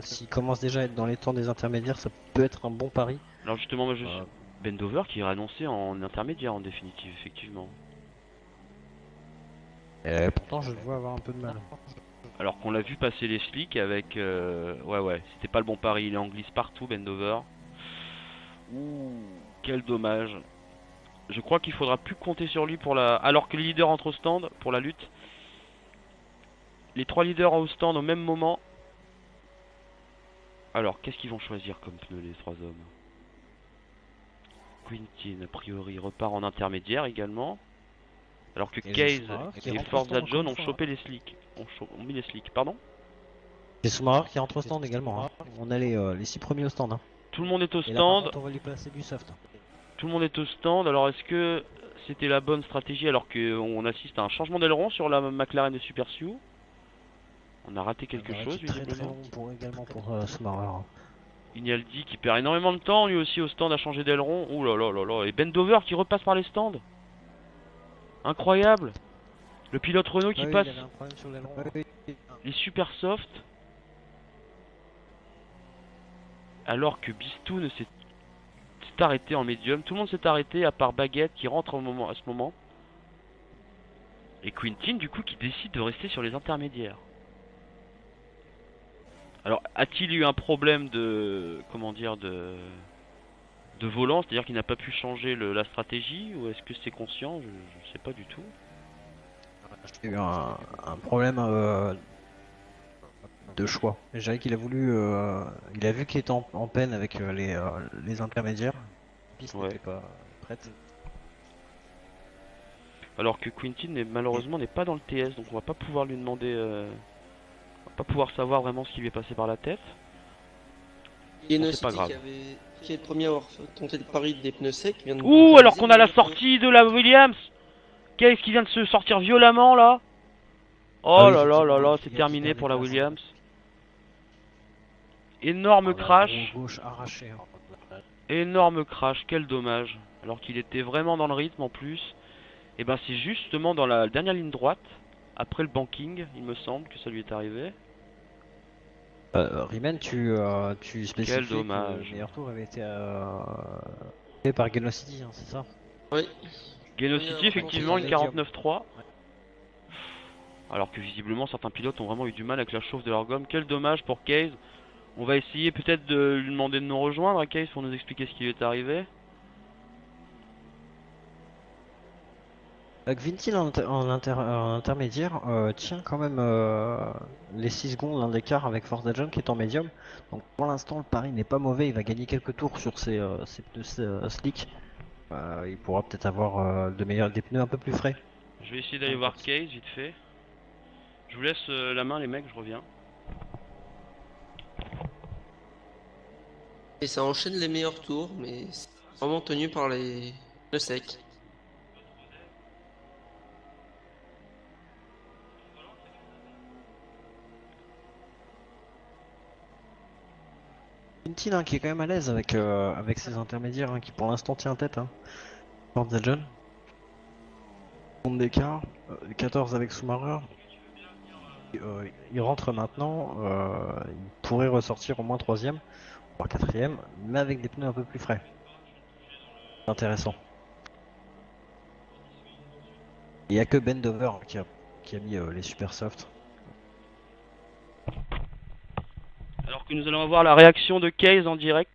S'ils commencent déjà à être dans les temps des intermédiaires, ça peut être un bon pari. Alors justement, moi, Euh, Bendover qui est annoncé en intermédiaire en définitive, effectivement. Et pourtant, je le vois avoir un peu de mal. Alors qu'on l'a vu passer les slicks avec... Ouais, c'était pas le bon pari, il est en glisse partout, Bendover. Ouh, quel dommage. Je crois qu'il faudra plus compter sur lui pour la... Alors que les leaders entrent au stand pour la lutte. Les 3 leaders au stand au même moment. Alors, qu'est-ce qu'ils vont choisir comme pneu, les 3 hommes? Quintin, a priori, repart en intermédiaire également. Alors que Et Case Schumacher qui et rentre au Forza stand John encore ont une chopé les slicks. Ont mis les slicks, pardon? C'est Schumacher qui rentre au stand également. Hein. On a les 6 premiers au stand. Hein. Tout le monde est au Et là, par stand. contre, on va lui placer du soft. Tout le monde est au stand. Alors, est-ce que c'était la bonne stratégie alors qu'on assiste à un changement d'aileron sur la McLaren de Super Sioux? On a raté quelque chose, Très visiblement. long également pour Schumacher. Ignaldi qui perd énormément de temps, lui aussi au stand a changé d'aileron. Ouh là là là là. Et Bendover qui repasse par les stands. Incroyable. Le pilote Renault qui passe Il avait un problème sur l'aileron. les super soft. Alors que Bistoun s'est arrêté en médium. Tout le monde s'est arrêté à part Baguette qui rentre à ce moment. Et Quintin du coup qui décide de rester sur les intermédiaires. Alors a-t-il eu un problème de... comment dire de volant, c'est-à-dire qu'il n'a pas pu changer la stratégie, ou est-ce que c'est conscient? Je sais pas du tout. J'ai eu un problème de choix. Je dirais qu'il a voulu, il a vu qu'il était en peine avec les intermédiaires. La piste Ouais. n'était pas prête. Alors que Quintin malheureusement n'est pas dans le TS, donc on va pas pouvoir lui demander, on va pas pouvoir savoir vraiment ce qui lui est passé par la tête. Bon, c'est pas grave. Qui est le premier à avoir tenté le pari des pneus secs. Vient de Ouh, alors réaliser qu'on a la le- sortie de la Williams. Qu'est-ce qui vient de se sortir violemment là? Oh Ah oui, là là là effectivement, là, il c'est y a terminé des pour la places, Williams. Énorme crash. Gauche arraché. Hein. Énorme crash, quel dommage. Alors qu'il était vraiment dans le rythme en plus. Et ben c'est justement dans la dernière ligne droite, après le banking, il me semble que ça lui est arrivé. Riemann, tu spécifies Quel que dommage. le meilleur tour avait été fait par Genocity, hein, c'est ça? Oui. Genocity, effectivement, une Medium. 49.3. Alors que visiblement certains pilotes ont vraiment eu du mal avec la chauffe de leur gomme. Quel dommage pour Case. On va essayer peut-être de lui demander de nous rejoindre à Case pour nous expliquer ce qui lui est arrivé. Gvintil en intermédiaire tient quand même les 6 secondes d'un d'écart avec Forza John qui est en médium. Donc pour l'instant le pari n'est pas mauvais, il va gagner quelques tours sur ses pneus slick. Il pourra peut-être avoir des pneus un peu plus frais. Je vais essayer d'aller voir Case vite fait. Je vous laisse la main les mecs, je reviens. Et ça enchaîne les meilleurs tours, mais c'est vraiment tenu par les pneus secs. Gvintil hein, qui est quand même à l'aise avec ses intermédiaires, hein, qui pour l'instant tient tête. Hein. Forza John. Seconde d'écart, 14 avec Schumacher. Il rentre maintenant, il pourrait ressortir au moins 3ème, voire 4ème, mais avec des pneus un peu plus frais. Intéressant. Il n'y a que Bendover qui a mis les super soft. Alors que nous allons avoir la réaction de Case en direct.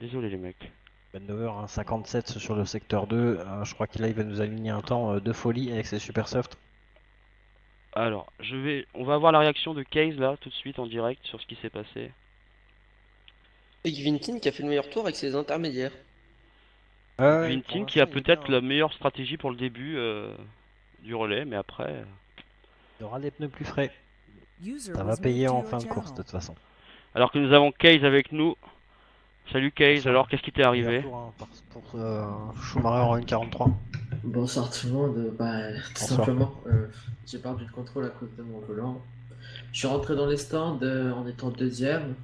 Désolé les mecs. Bendover, hein, 57 sur le secteur 2, je crois qu'il va nous aligner un temps de folie avec ses super soft. Alors, on va avoir la réaction de Case là, tout de suite en direct sur ce qui s'est passé. Et Gvintin qui a fait le meilleur tour avec ses intermédiaires. Quintin qui a peut-être la meilleure stratégie pour le début du relais, mais après... Il aura des pneus plus frais. Ça va payer en fin de course de toute façon. Alors que nous avons Case avec nous. Salut Case, Bonsoir. alors qu'est-ce qui t'est arrivé? Meilleur tour, hein, pour Schumacher en 1.43. Bonsoir tout le monde, tout Bonsoir. simplement, j'ai perdu le contrôle à cause de mon volant. Je suis rentré dans les stands en étant deuxième,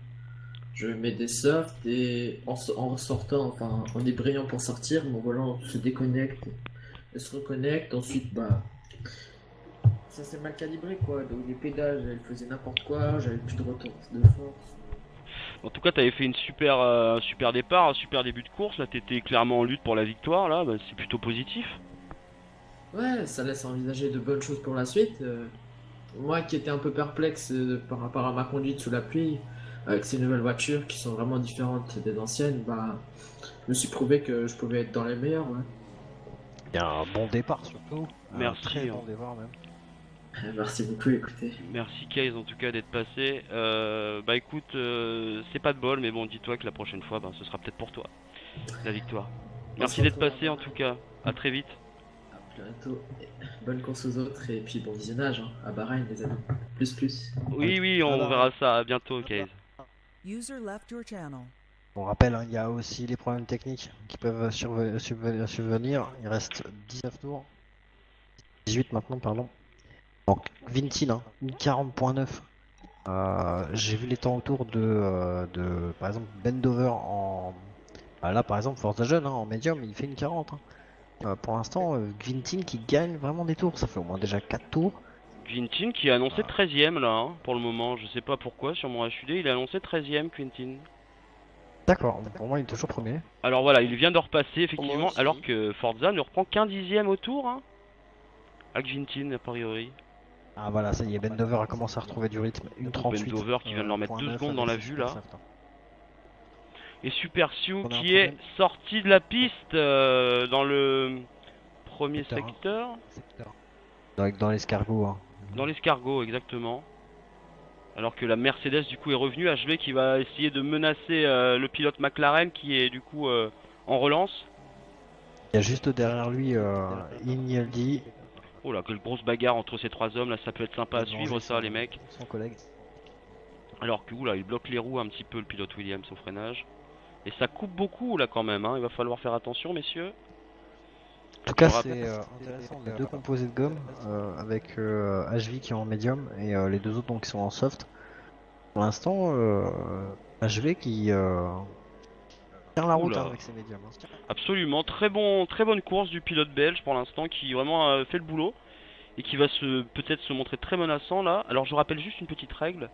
je mets des softs et en sortant, enfin en débrayant pour sortir, mon volant se déconnecte elle se reconnecte, ensuite bah ça s'est mal calibré quoi, donc les pédales elles faisaient n'importe quoi, j'avais plus de retour de force. En tout cas, t'avais fait une un super départ, un super début de course. Là, t'étais clairement en lutte pour la victoire. Là, bah, c'est plutôt positif. Ouais, ça laisse envisager de bonnes choses pour la suite. Moi qui étais un peu perplexe par rapport à ma conduite sous la pluie, avec ces nouvelles voitures qui sont vraiment différentes des anciennes, bah je me suis prouvé que je pouvais être dans les meilleurs, ouais. Il y a un bon départ surtout. Un très Merci, hein. bon départ même. Merci beaucoup, écoutez. Merci Case en tout cas d'être passé. Bah écoute, c'est pas de bol, mais bon, dis-toi que la prochaine fois, bah, ce sera peut-être pour toi, la victoire. On se Merci d'être retrouvera passé en tout cas. À très vite. à bientôt. Bonne course aux autres et puis bon visionnage hein, à Bahreïn les amis. Plus plus. Oui, oui, on verra ça. À bientôt, Case. User left your channel. On rappelle, hein, il y a aussi les problèmes techniques qui peuvent subvenir. Il reste 19 tours. 18 maintenant, pardon. Donc, Vintin, hein, une 40.9. J'ai vu les temps autour de par exemple, Bendover en. Là, par exemple, Forza Jeune, hein, en médium, il fait une 40. Hein. Pour l'instant, Vintin qui gagne vraiment des tours. Ça fait au moins déjà 4 tours. Quintin qui a annoncé 13ème là, hein, pour le moment. Je sais pas pourquoi, sur mon HUD, il a annoncé 13ème, Quintin. D'accord, pour moi, il est toujours premier. Alors voilà, il vient de repasser effectivement, aussi. alors que Forza ne reprend qu'un dixième au tour, hein, avec Quintin a priori. Ah voilà, ça y est, Bendover a commencé à retrouver du rythme. Une 38. Bendover qui vient de leur mettre 2 secondes dans la vue là. Soft, hein. Et Super Sioux On a un qui est problème. sorti de la piste dans le premier secteur. Dans l'escargot. Hein. Dans l'escargot exactement. Alors que la Mercedes du coup est revenue, HV qui va essayer de menacer le pilote McLaren qui est du coup en relance. Il y a juste derrière lui Ignaldi. Oh là, quelle grosse bagarre entre ces trois hommes là, ça peut être sympa à suivre ça les mecs. Son collègue. Alors que oula, il bloque les roues un petit peu le pilote Williams au freinage. Et ça coupe beaucoup là quand même, hein. Il va falloir faire attention messieurs. En tout cas, Je rappelle- c'est intéressant. Les deux composés de gomme avec HV qui est en médium et les deux autres donc qui sont en soft. Pour l'instant, HV qui tient la route Oula. hein, avec ses médiums. Hein. Absolument, très bonne course du pilote belge pour l'instant qui vraiment fait le boulot et qui va peut-être se montrer très menaçant là. Alors je rappelle juste une petite règle.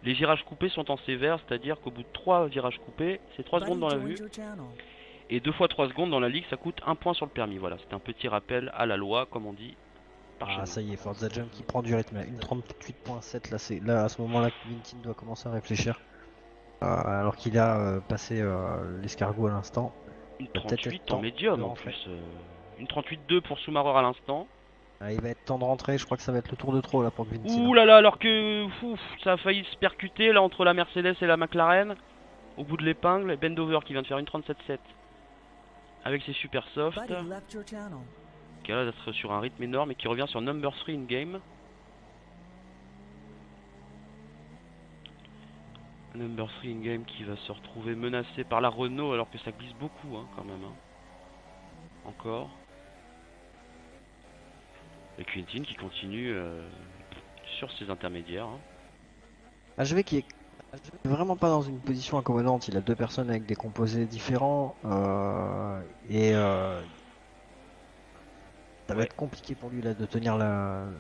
Les virages coupés sont en sévère, c'est-à-dire qu'au bout de 3 virages coupés, c'est 3 secondes dans la vue. Et 2 fois 3 secondes dans la ligue, ça coûte 1 point sur le permis. Voilà, c'est un petit rappel à la loi, comme on dit. Par chez Ah nous. ça y est, Forza Jump qui prend du rythme. Une 38.7 là, c'est là à ce moment-là que Vintin doit commencer à réfléchir. Alors qu'il a passé l'escargot à l'instant. Une va peut-être 38 être temps en médium de en rentrer. plus. Une 38-2 pour Soumareur à l'instant. Il va être temps de rentrer, je crois que ça va être le tour de trop là pour Vintin. Ouh là là, alors que ça a failli se percuter là entre la Mercedes et la McLaren. Au bout de l'épingle, Bendover qui vient de faire une 37.7 avec ses super soft. Buddy left your channel. Qui a l'air d'être sur un rythme énorme et qui revient sur number 3 in game. Number 3 in game qui va se retrouver menacé par la Renault alors que ça glisse beaucoup hein, quand même. Hein. Encore. Et Quentin qui continue sur ses intermédiaires. Hein. HV qui est vraiment pas dans une position accommodante, il a deux personnes avec des composés différents et ça va être compliqué pour lui là de tenir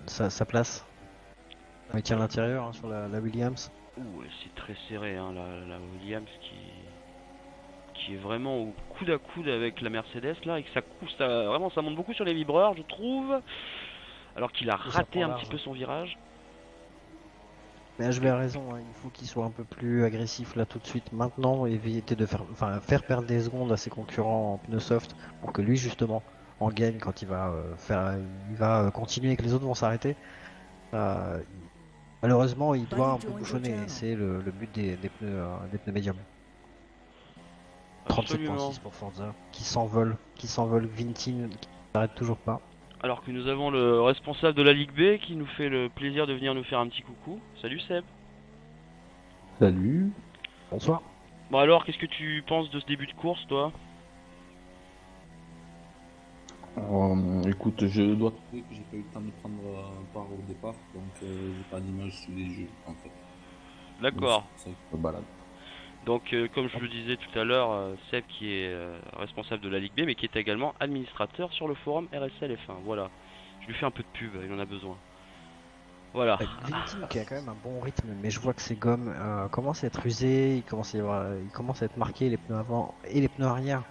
sa place. Il tient à l'intérieur hein, sur la Williams. Ouh, c'est très serré hein, la Williams qui est vraiment au coude à coude avec la Mercedes là et que vraiment ça monte beaucoup sur les vibreurs je trouve. Alors qu'il a raté un petit peu son virage. Mais HV a raison, hein, il faut qu'il soit un peu plus agressif là tout de suite maintenant, éviter de faire perdre des secondes à ses concurrents en pneus soft pour que lui justement en gagne quand il va continuer et que les autres vont s'arrêter. Malheureusement il doit un peu bouchonner et c'est le but des pneus médiums. 37.6 pour Forza qui s'envole, Vintin qui n'arrête toujours pas. Alors que nous avons le responsable de la Ligue B qui nous fait le plaisir de venir nous faire un petit coucou. Salut Seb. Salut. Bonsoir. Bon alors, qu'est-ce que tu penses de ce début de course toi? Écoute, je dois trouver que j'ai pas eu le temps de prendre part au départ, donc j'ai pas d'image sous les yeux en fait. D'accord. C'est ça qui me balade. Donc comme je le disais tout à l'heure, Seb qui est responsable de la Ligue B mais qui est également administrateur sur le forum RSL F1. Voilà, je lui fais un peu de pub, il en a besoin. Voilà. Vintim qui a quand même un bon rythme, mais je vois que ses gommes commencent à être usées, il commence à être marqué les pneus avant et les pneus arrière.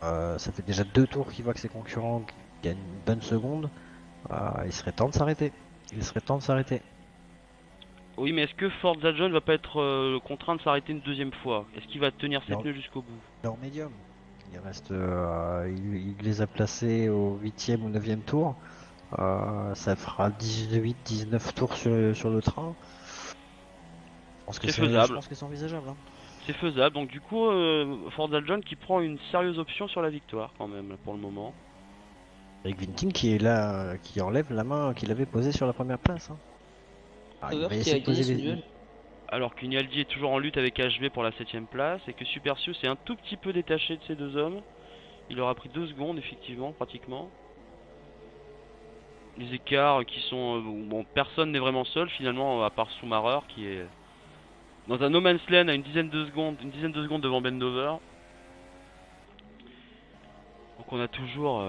Ça fait déjà 2 tours qu'il voit que ses concurrents gagnent une bonne seconde. Il serait temps de s'arrêter. Il serait temps de s'arrêter. Oui, mais est-ce que Forza John va pas être contraint de s'arrêter une deuxième fois? Est-ce qu'il va tenir ses Non. pneus jusqu'au bout? Il est en médium. Il reste, il les a placés au 8e ou 9e tour. Ça fera 18-19 tours sur le train. Je pense que C'est faisable. Je pense que c'est envisageable. Hein. C'est faisable, donc du coup, Forza John qui prend une sérieuse option sur la victoire quand même, pour le moment. Avec Vintin qui est là, qui enlève la main qu'il avait posée sur la première place. Hein. Il Sauber va qui essayer a de gagné poser ce les... duel. Alors qu'Ignaldi est toujours en lutte avec HV pour la 7ème place et que Supercius est un tout petit peu détaché de ces deux hommes. Il aura pris 2 secondes effectivement, pratiquement. Les écarts qui sont... bon, personne n'est vraiment seul finalement, à part Soumarer qui est dans un no man's land à une dizaine de secondes devant Bendover. Donc on a toujours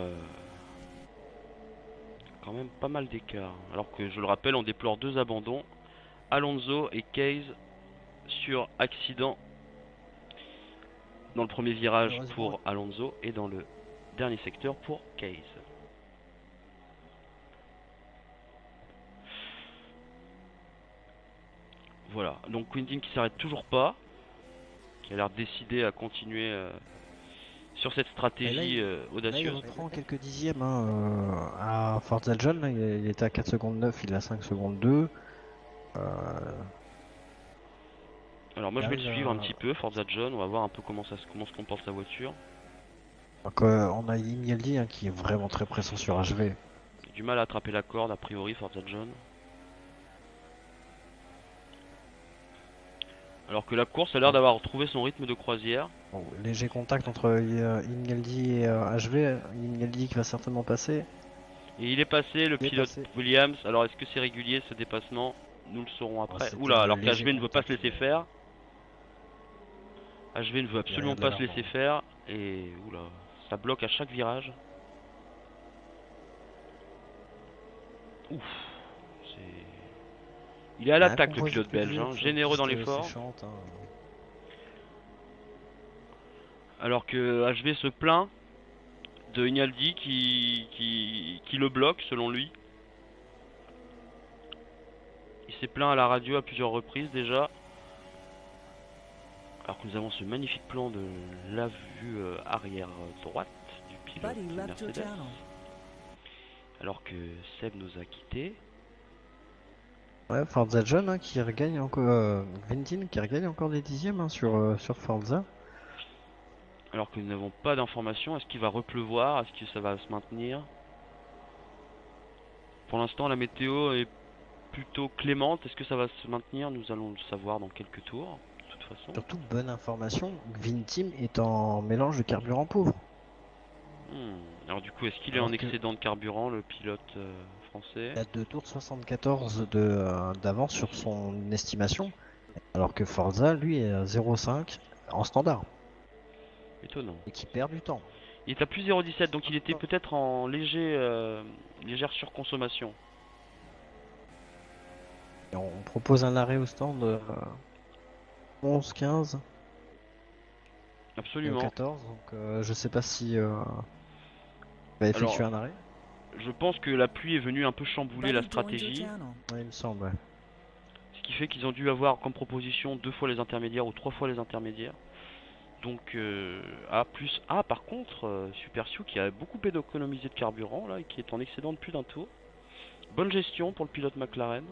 quand même pas mal d'écart. Alors que je le rappelle, on déplore 2 abandons. Alonso et Case sur accident dans le premier virage pour Alonso et dans le dernier secteur pour Case. Voilà, donc Quentin qui s'arrête toujours pas, qui a l'air décidé à continuer sur cette stratégie Là, il audacieuse. reprend quelques dixièmes à Forza John. Là, il était à 4 secondes 9, il est à 5 secondes 2. Alors moi je vais le suivre un petit peu, Forza John, on va voir un peu comment se comporte sa voiture. Donc, on a Ignaldi qui est vraiment très pressant sur HV. Il a du mal à attraper la corde a priori Forza John. Alors que la course a l'air d'avoir retrouvé son rythme de croisière. Bon, léger contact entre Ignaldi et HV. Ignaldi qui va certainement passer. Et il est passé, le pilote passé. Williams. Alors est-ce que c'est régulier ce dépassement? Nous le saurons après. c'était Oula, un alors léger qu'HV ne veut pas se contact. laisser faire. HV ne veut absolument pas se d'alarmant. laisser faire. Et oula, ça bloque à chaque virage. Ouf, c'est... Il est à l'attaque le pilote belge, hein, généreux dans l'effort. Alors que HV se plaint de Ignaldi qui le bloque selon lui. Il s'est plaint à la radio à plusieurs reprises déjà. Alors que nous avons ce magnifique plan de la vue arrière droite du pilote Buddy left your Mercedes. channel. Alors que Seb nous a quittés. Ouais, Forza John qui regagne encore. Vintin qui regagne encore des dixièmes sur Forza. Alors que nous n'avons pas d'informations. Est-ce qu'il va repleuvoir? Est-ce que ça va se maintenir? Pour l'instant la météo est plutôt clémente. Est-ce que ça va se maintenir? Nous allons le savoir dans quelques tours. De toute façon. Surtout, bonne information, Vintim est en mélange de carburant pauvre. Alors du coup, est-ce qu'il est Alors en que- excédent de carburant, le pilote français? Il a 2 tours de 74 d'avance sur son estimation, alors que Forza, lui, est à 0,5 en standard, Étonnant. et qui perd du temps. Il est à plus 0,17, donc il était peut-être en légère surconsommation. Et on propose un arrêt au stand 11-15 et au Absolument. 14, donc je sais pas si va effectuer un arrêt. Je pense que la pluie est venue un peu chambouler la Buddy joined your stratégie, channel. Ouais, il me semble, ouais. ce qui fait qu'ils ont dû avoir comme proposition 2 fois les intermédiaires ou 3 fois les intermédiaires. Donc par contre, Super Sioux qui a beaucoup économisé de carburant là et qui est en excédent de plus d'un tour. Bonne gestion pour le pilote McLaren.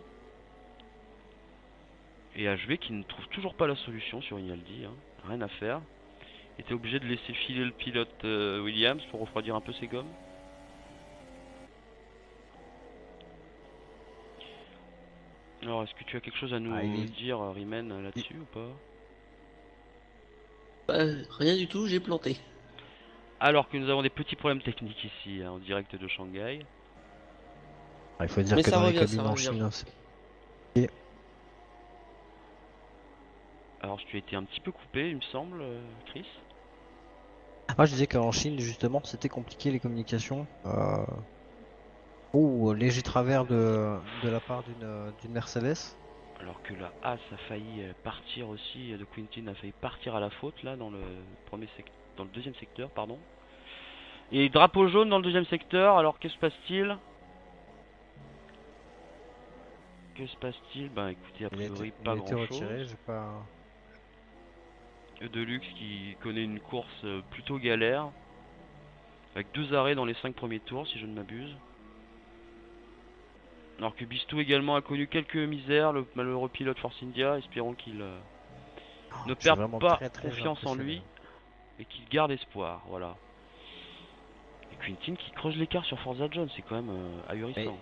Et HV qui ne trouve toujours pas la solution sur Ignaldi, hein. Rien à faire. Il était obligé de laisser filer le pilote Williams pour refroidir un peu ses gommes. Alors est-ce que tu as quelque chose à nous dire Riemann là-dessus ou pas? Rien du tout, j'ai planté. Alors que nous avons des petits problèmes techniques ici, hein, en direct de Shanghai. Il faut dire Mais que ça dans les revient, cabines ça en revient. Chine, c'est... Alors tu as été un petit peu coupé, il me semble, Chris. Moi je disais qu'en Chine justement c'était compliqué les communications. Léger travers de la part d'une Mercedes. Alors que la As a failli partir aussi, de Quintin a failli partir à la faute là dans le dans le deuxième secteur, pardon. Et drapeau jaune dans le deuxième secteur, alors que se passe-t-il? Que se passe-t-il? Bah écoutez, a priori pas grand retiré, chose. j'ai pas... Deluxe qui connaît une course plutôt galère, avec 2 arrêts dans les 5 premiers tours si je ne m'abuse. Alors que Bistou également a connu quelques misères, le malheureux pilote Force India, espérons qu'il ne perde pas confiance en lui et qu'il garde espoir, voilà. Et Quintin qui creuse l'écart sur Forza John, c'est quand même ahurissant.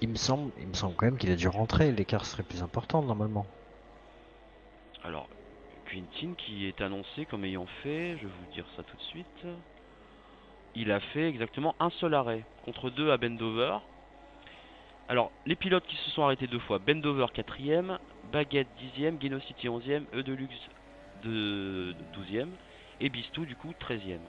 Il me semble quand même qu'il a dû rentrer, l'écart serait plus important normalement. Alors, Quintin qui est annoncé comme ayant fait, je vais vous dire ça tout de suite, il a fait exactement un seul arrêt, contre 2 à Bendover. Alors, les pilotes qui se sont arrêtés 2 fois, Bendover 4ème, Baguette 10ème, Genocity 11ème, Deluxe de 12ème, et Bistou du coup 13ème.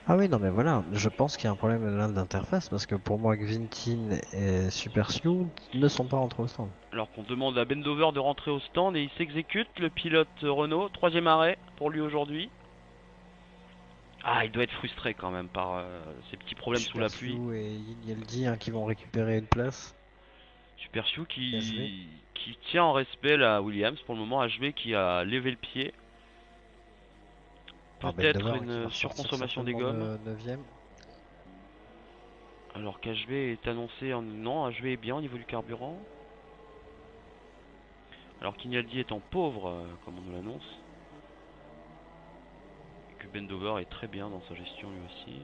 Ah oui, non mais voilà, je pense qu'il y a un problème là d'interface parce que pour moi Quintin et Super Sioux ne sont pas rentrés au stand. Alors qu'on demande à Bendover de rentrer au stand et il s'exécute, le pilote Renault, 3ème arrêt pour lui aujourd'hui. Ah, il doit être frustré quand même par ces petits problèmes sous la pluie. Super Sioux et Yineldi qui vont récupérer une place. Super Sioux qui tient en respect la Williams pour le moment, HV qui a levé le pied. Peut-être une surconsommation des gommes. 9ème. Alors qu'HV est annoncé en... Non, HV est bien au niveau du carburant. Alors qu'Ignaldi est en pauvre, comme on nous l'annonce. Et que Bendover est très bien dans sa gestion lui aussi.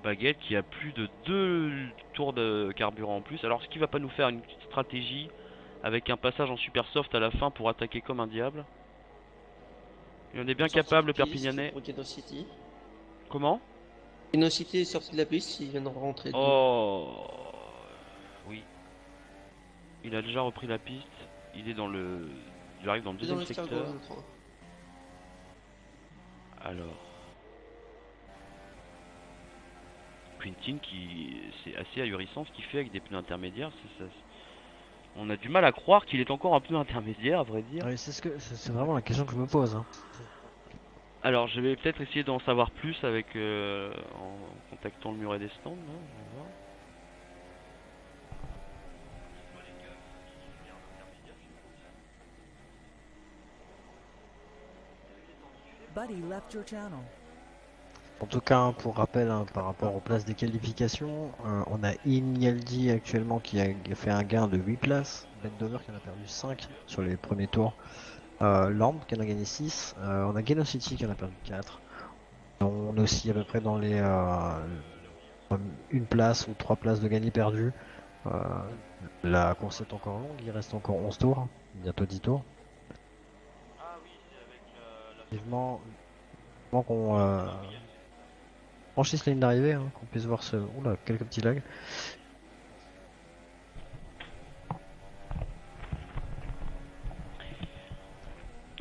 Baguette qui a plus de 2 tours de carburant en plus. Alors ce qui va pas nous faire une petite stratégie avec un passage en super soft à la fin pour attaquer comme un diable. Il en est bien capable, le Perpignanais. Comment? Genocity est sorti de la piste, il vient de rentrer. Oh oui. Il a déjà repris la piste. Il est dans le... Il arrive dans le deuxième secteur. Alors... Quintin qui... C'est assez ahurissant ce qu'il fait avec des pneus intermédiaires. On a du mal à croire qu'il est encore un pneu intermédiaire, à vrai dire. Oui, c'est vraiment la question que je me pose. Hein. Alors je vais peut-être essayer d'en savoir plus avec en contactant le muret des stands. Là, on va voir. Buddy left your channel. En tout cas, pour rappel, par rapport aux places des qualifications, on a Ignaldi actuellement qui a fait un gain de 8 places, Bendover qui en a perdu 5 sur les premiers tours, Lamb qui en a gagné 6, on a Genocity qui en a perdu 4. On est aussi à peu près dans les une place ou 3 places de gagné perdu. La course est encore longue, il reste encore 11 tours, bientôt 10 tours. Ah oui, c'est avec Vivement qu'on franchisse la ligne d'arrivée, hein, qu'on puisse voir ce... Oula, quelques petits lags.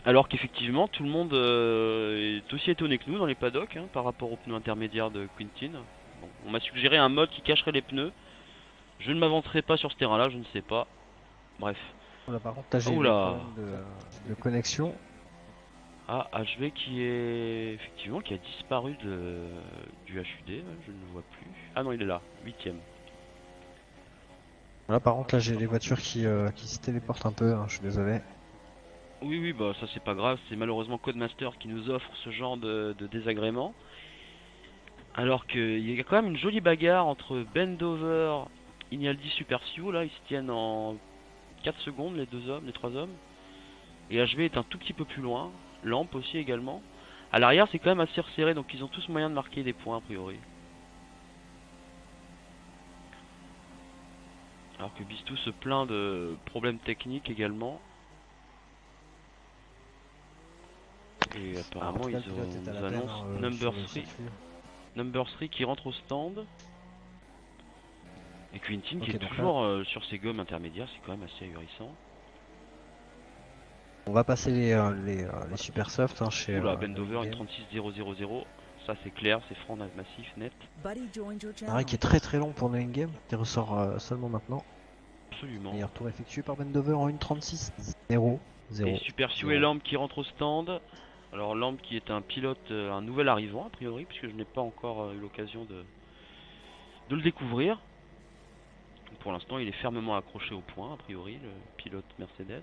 Alors qu'effectivement tout le monde est aussi étonné que nous dans les paddocks par rapport aux pneus intermédiaires de Quintin. Bon, on m'a suggéré un mode qui cacherait les pneus. Je ne m'avancerai pas sur ce terrain là, je ne sais pas. Bref. Oula, par contre, j'ai de connexion. Ah, HV qui est effectivement qui a disparu du HUD, je ne le vois plus. Ah non, il est là, 8ème. Là par contre là j'ai les voitures qui se téléportent un peu, hein, je suis désolé. Oui, bah ça c'est pas grave, c'est malheureusement Codemaster qui nous offre ce genre de désagrément. Alors qu'il y a quand même une jolie bagarre entre Bendover, Ignaldi, Super Sioux, là ils se tiennent en 4 secondes les 3 hommes. Et HV est un tout petit peu plus loin, Lamp aussi également. À l'arrière c'est quand même assez resserré, donc ils ont tous moyen de marquer des points a priori. Alors que Bistou se plaint de problèmes techniques également. Et apparemment ils nous annoncent Number 3 qui rentre au stand. Et Quintin qui est toujours sur ses gommes intermédiaires, c'est quand même assez ahurissant. On va passer les super soft hein, chez Oula, Bendover, une Game. 36-0-0-0. Ça c'est clair, c'est franc, massif, net. Buddy joined your Un arrêt channel. qui est très long pour Knowing Game, qui ressort seulement maintenant. Absolument. Meilleur tour effectué par Bendover en 1.36. 0. Et Super Sioux et Lamb qui rentre au stand. Alors Lamb qui est un pilote, un nouvel arrivant a priori, puisque je n'ai pas encore eu l'occasion de le découvrir. Donc, pour l'instant il est fermement accroché au point a priori, le pilote Mercedes.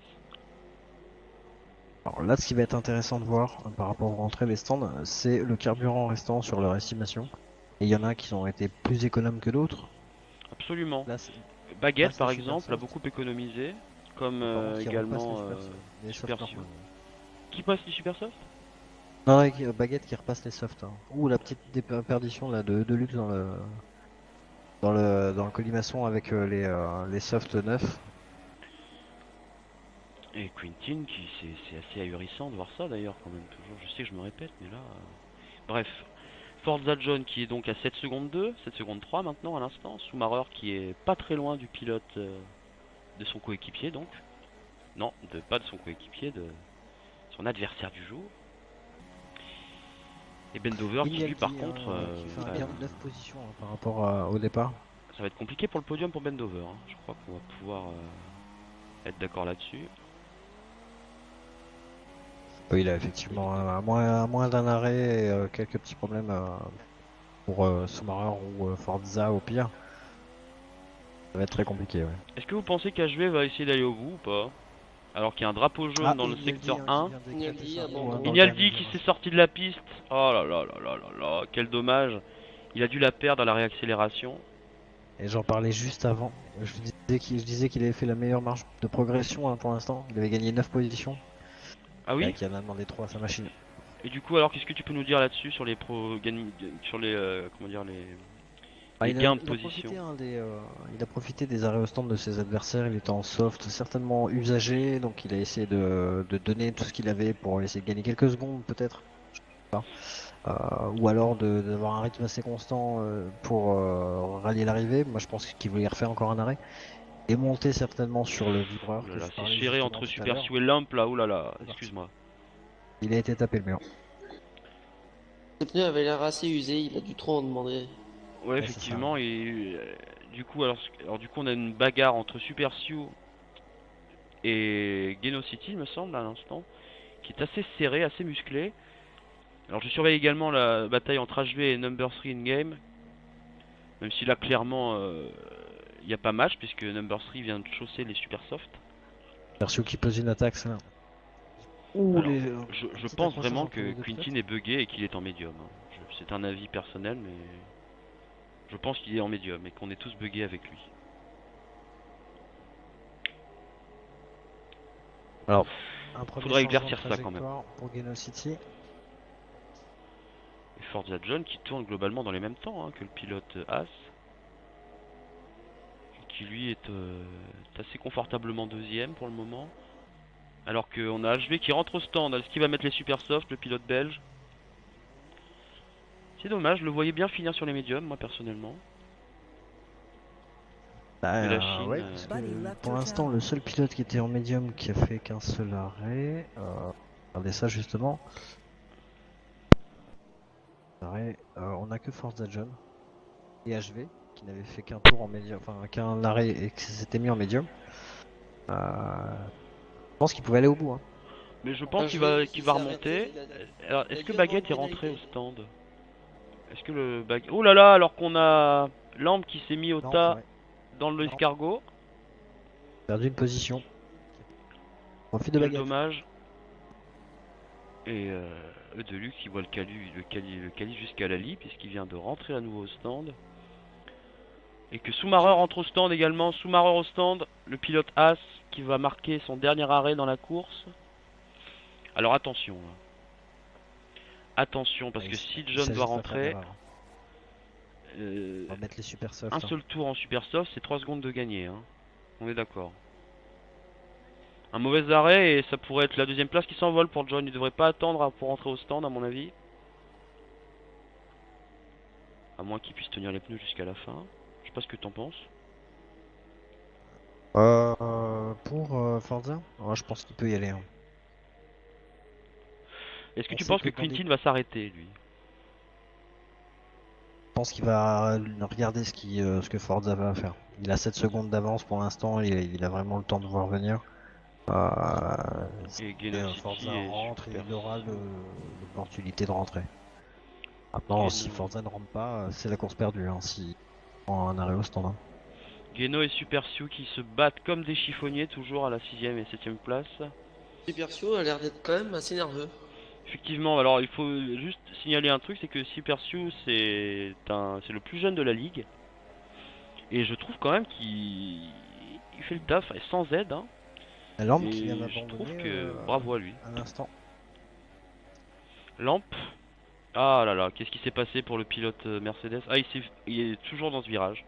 Alors là, ce qui va être intéressant de voir par rapport aux rentrées des stands, c'est le carburant restant sur leur estimation. Et il y en a qui ont été plus économes que d'autres. Absolument. Là, Baguette c'est par super exemple a soft. beaucoup économisé, comme Par contre, qui également repasse les Super soft Sioux. normaux. Qui passe les Super Soft? Non, avec Baguette qui repasse les softs. Hein. Ouh, la petite perdition là de Deluxe dans le colimaçon avec les softs neufs. Et Quintin, qui c'est assez ahurissant de voir ça d'ailleurs quand même toujours. Je sais que je me répète, mais là. Bref. Forza John qui est donc à 7 secondes 2, 7 secondes 3 maintenant à l'instant. Schumacher qui est pas très loin du pilote de son coéquipier donc. Non, pas de son coéquipier, de son adversaire du jour. Et Bendover qui lui par contre. qui fait un bah, gain de 9 positions hein, par rapport au départ. ça va être compliqué pour le podium pour Bendover. Hein. Je crois qu'on va pouvoir être d'accord là-dessus. Oui, il a effectivement à moins d'un arrêt et quelques petits problèmes pour Schumacher ou Forza au pire. Ça va être très compliqué. Ouais. Est-ce que vous pensez qu'HV va essayer d'aller au bout ou pas? Alors qu'il y a un drapeau jaune dans le secteur 1. Ignaldi qui s'est sorti de la piste. Oh là là là là là là, quel dommage. Il a dû la perdre à la réaccélération. Et j'en parlais juste avant. Je disais qu'il avait fait la meilleure marge de progression hein, pour l'instant. Il avait gagné 9 positions. Ah oui. Et qu'il en a demandé 3 à sa machine. Et du coup, alors qu'est-ce que tu peux nous dire là-dessus sur les sur les comment dire les gains de position? Il a profité des arrêts au stand de ses adversaires. Il était en soft, certainement usagé, donc il a essayé de donner tout ce qu'il avait pour essayer de gagner quelques secondes peut-être. Je sais pas. Ou alors d'avoir un rythme assez constant pour rallier l'arrivée. Moi je pense qu'il voulait refaire encore un arrêt. Et monter certainement sur le vibreur. Oh là là, c'est serré entre Super Sioux et Lamp là, oh là là, excuse-moi. Il a été tapé le mur. Le pneu avait l'air assez usé, il a dû trop en demander. Ouais, effectivement, et du coup, alors du coup, on a une bagarre entre Super Sioux et Geno City, il me semble, à l'instant, qui est assez serrée, assez musclée. Alors, je surveille également la bataille entre HV et Number 3 in-game, même si là, clairement, il n'y a pas match, puisque Number 3 vient de chausser les Super Soft. Super Sioux qui pose une attaque, ça. Alors, je pense vraiment que Quintin est bugué et qu'il est en médium. C'est un avis personnel, mais je pense qu'il est en médium et qu'on est tous buggés avec lui. Alors, faudrait éclaircir ça quand même. Pour Geno City. Et Forza John qui tourne globalement dans les mêmes temps que le pilote As. Qui lui est assez confortablement deuxième pour le moment. Alors qu'on a HV qui rentre au stand. Est-ce qu'il va mettre les super soft, le pilote belge? C'est dommage, je le voyais bien finir sur les médiums, moi personnellement. Bah, la Chine, ouais, parce que pour l'instant, le seul pilote qui était en médium qui a fait qu'un seul arrêt. Regardez ça justement. On a que Forza John et HV qui n'avait fait qu'un tour en médium, enfin qu'un arrêt et qui s'était mis en médium. Je pense qu'il pouvait aller au bout. Hein. Mais je pense qu'il va remonter. Alors, est-ce que Baguette est rentré au stand? Est-ce que le Baguette... Oh là là, alors qu'on a Lamb qui s'est mis au tas dans l'escargot. Perdu une position. Profite de Baguette. Dommage. Et Deluxe qui voit le cali jusqu'à Lali puisqu'il vient de rentrer à nouveau au stand. Et que Schumacher rentre au stand également. Schumacher au stand, le pilote As qui va marquer son dernier arrêt dans la course. Alors attention. Attention parce que si John doit rentrer, on va mettre les super soft. Un seul tour en super soft, c'est 3 secondes de gagner. Hein. On est d'accord. Un mauvais arrêt et ça pourrait être la deuxième place qui s'envole pour John. Il devrait pas attendre pour rentrer au stand à mon avis. À moins qu'il puisse tenir les pneus jusqu'à la fin. Je sais pas ce que t'en penses. Pour Forza, je pense qu'il peut y aller. Hein. Est-ce que On tu sait penses que que dans Quintin des- va s'arrêter, lui? Je pense qu'il va regarder ce que Forza va faire. Il a 7 secondes d'avance pour l'instant, il a vraiment le temps de voir venir. Si Et Geno Forza City est rentre, super. il aura l'opportunité de rentrer. Maintenant, si Geno... Forza ne rentre pas, c'est la course perdue, hein, si on prend un arrêt au stand. Hein. Geno et Super Sioux qui se battent comme des chiffonniers, toujours à la 6ème et 7ème place. Super Sio a l'air d'être quand même assez nerveux. Effectivement, alors il faut juste signaler un truc, c'est que Super Sioux c'est le plus jeune de la ligue. Et je trouve quand même qu'il fait le taf et sans aide. Hein. Lampe Et qui vient je trouve d'abandonner que bravo à lui. à l'instant. Lampe. Ah là là, qu'est-ce qui s'est passé pour le pilote Mercedes? Ah, il est toujours dans ce virage.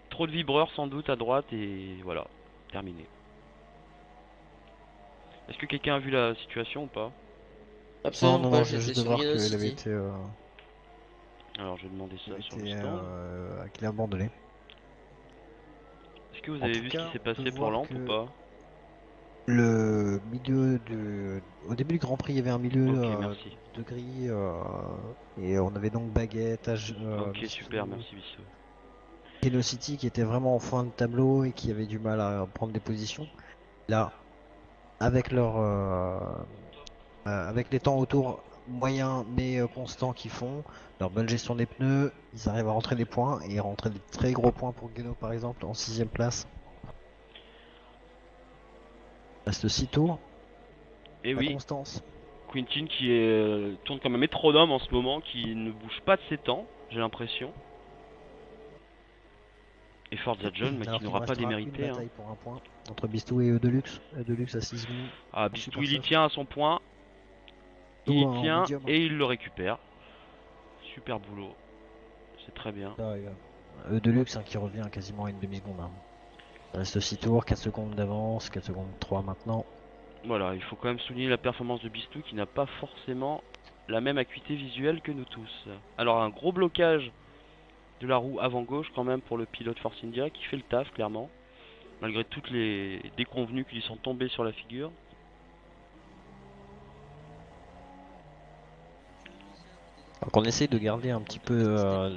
Trop de vibreurs sans doute à droite et voilà, terminé. Est-ce que quelqu'un a vu la situation ou pas? Absolument Non, pas, je viens j'étais juste de sur voir Geno qu'il avait City. été, Alors je vais demander ça il sur le était, stand. qu'il a abandonné. Est-ce que vous En avez tout vu cas, ce qui s'est on peut passé pour voir Lampe que ou pas? Le milieu de... Au début du Grand Prix, il y avait un milieu Ok, merci. de grille et on avait donc Baguette, Ok, Bissou, super, merci Bissou. Keno City qui était vraiment en fin de tableau et qui avait du mal à prendre des positions. Là, avec avec les temps autour moyens mais constants qu'ils font, leur bonne gestion des pneus, ils arrivent à rentrer des points et rentrer des très gros points pour Geno par exemple en 6ème place. Il reste 6 tours, Et la oui, constance. Quintin qui tourne comme un métronome en ce moment, qui ne bouge pas de ses temps, j'ai l'impression. Et Forza John, mais Alors qui qu'il n'aura nous pas restera une démérité. Hein. bataille pour un point entre Bistou et Deluxe. Deluxe à 6 secondes. Ah, Super Bistou il y soft. tient à son point. Il Ou y en tient medium. et il le récupère. Super boulot. C'est très bien. Deluxe qui revient quasiment à une demi-seconde. Hein. Il reste 6 tours, 4 secondes d'avance, 4 secondes 3 maintenant. Voilà, il faut quand même souligner la performance de Bistou qui n'a pas forcément la même acuité visuelle que nous tous. Alors un gros blocage de la roue avant gauche quand même pour le pilote Force India qui fait le taf clairement. Malgré toutes les déconvenues qui lui sont tombées sur la figure. Donc on essaye de garder un petit peu,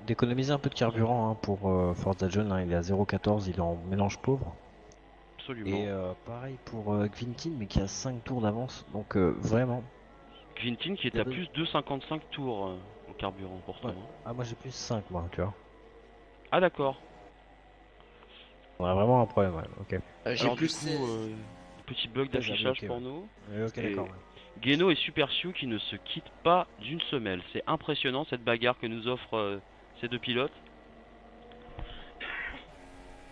d'économiser un peu de carburant hein, pour Forza John. Hein. Il est à 0,14, il est en mélange pauvre. Absolument. Et pareil pour Quintin, mais qui a 5 tours d'avance. Donc vraiment. Quintin qui est à plus de 55 tours en carburant pourtant. Ouais. Ah moi j'ai plus 5 moi, tu vois. Ah d'accord. On a vraiment un problème, ouais. Ok. J'ai Alors plus du coup, 16. petit bug Ça, j'ai d'affichage bloqué, pour ouais. nous. Ok, Et d'accord. Ouais. Geno et Super Sioux qui ne se quittent pas d'une semelle. C'est impressionnant cette bagarre que nous offrent ces deux pilotes.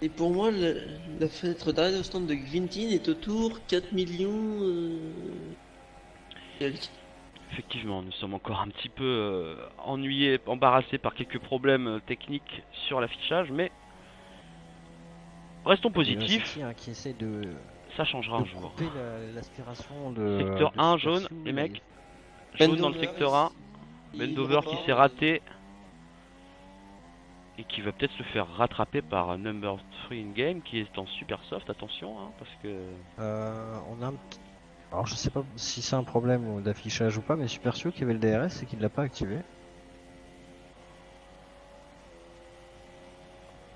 Et pour moi, la fenêtre d'arrêt au stand de Quintin est autour 4 millions. Quelques. Effectivement, nous sommes encore un petit peu ennuyés, embarrassés par quelques problèmes techniques sur l'affichage, mais restons positifs, City, hein, qui essaie de ça changera un de jour. couper l'aspiration de Secteur de 1 Super jaune, Sioux, les et- mecs. Jaune dans le Bendover, secteur 1, il Bendover qui repart, s'est raté et qui va peut-être se faire rattraper par Number 3 in game qui est en super soft, attention, hein, parce que on a un petit... Alors je sais pas si c'est un problème d'affichage ou pas, mais Super Sioux qui avait le DRS et qui ne l'a pas activé.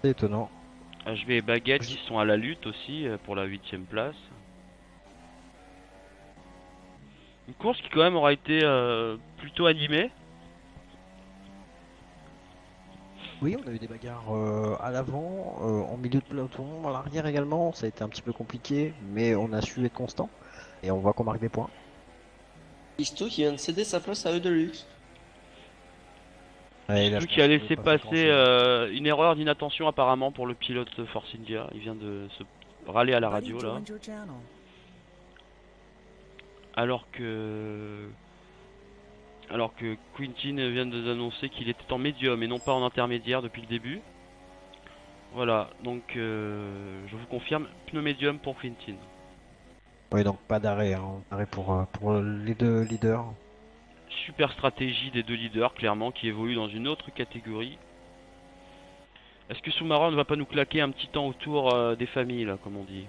C'est étonnant. HV et Baguette qui sont à la lutte aussi pour la 8ème place. Une course qui quand même aura été plutôt animée. Oui, on a eu des bagarres à l'avant, en milieu de peloton, à l'arrière également. Ça a été un petit peu compliqué, mais on a su être constant. Et on voit qu'on marque des points. Isto qui vient de céder sa place à Eudeluxe. Ouais, là, Tout je qui a pense laissé qu'il peut pas faire passer grand-chose. une erreur d'inattention apparemment pour le pilote Force India. Il vient de se râler à la Buddy radio là. joined your channel. Alors que Quintin vient de nous annoncer qu'il était en médium et non pas en intermédiaire depuis le début. Voilà, donc je vous confirme, pneu médium pour Quintin. Oui, donc pas d'arrêt, hein. Arrêt pour les deux leaders. Super stratégie des deux leaders, clairement, qui évoluent dans une autre catégorie. Est-ce que Soumara ne va pas nous claquer un petit temps autour des familles, là, comme on dit?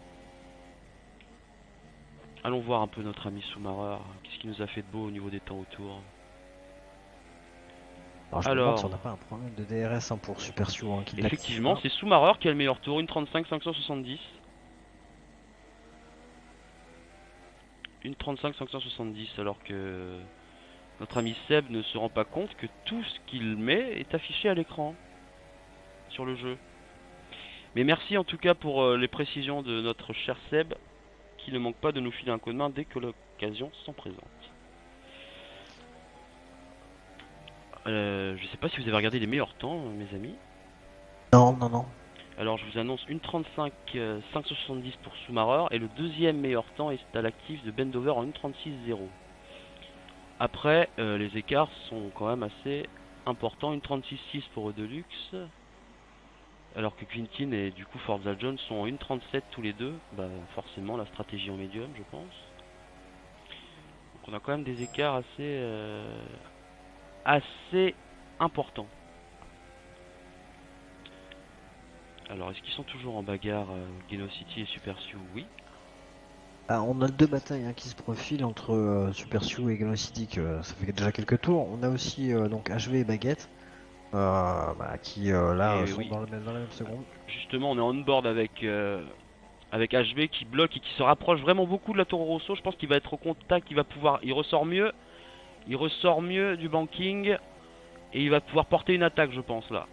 Allons voir un peu notre ami Soumarer. Qu'est-ce qu'il nous a fait de beau au niveau des temps autour. Alors je me demande si on n'a pas un problème de DRS hein, pour Super Sioux hein, qui l'active Effectivement, pas. c'est Soumarer qui a le meilleur tour, une 35 570. Une 35 570 alors que notre ami Seb ne se rend pas compte que tout ce qu'il met est affiché à l'écran sur le jeu. Mais merci en tout cas pour les précisions de notre cher Seb qui ne manque pas de nous filer un coup de main dès que l'occasion s'en présente. Je sais pas si vous avez regardé les meilleurs temps mes amis. Non, non, non. Alors je vous annonce une 35 570 pour Soumarer et le deuxième meilleur temps est à l'actif de Bendover en 1.36.0. Après les écarts sont quand même assez importants, une 36.6 pour Deluxe alors que Quintin et du coup Forza John sont en 1.37 tous les deux, bah forcément la stratégie en médium je pense. Donc on a quand même des écarts assez importants. Alors, est-ce qu'ils sont toujours en bagarre, Geno City et Super Sioux? Oui. Ah, on a deux batailles hein, qui se profilent entre Super Sioux et Galo City, que ça fait déjà quelques tours. On a aussi donc HV et Baguette qui là sont oui. dans la même seconde. Justement, on est on board avec HV qui bloque et qui se rapproche vraiment beaucoup de la Toro Rosso. Je pense qu'il va être au contact, il ressort mieux du banking et il va pouvoir porter une attaque, je pense là.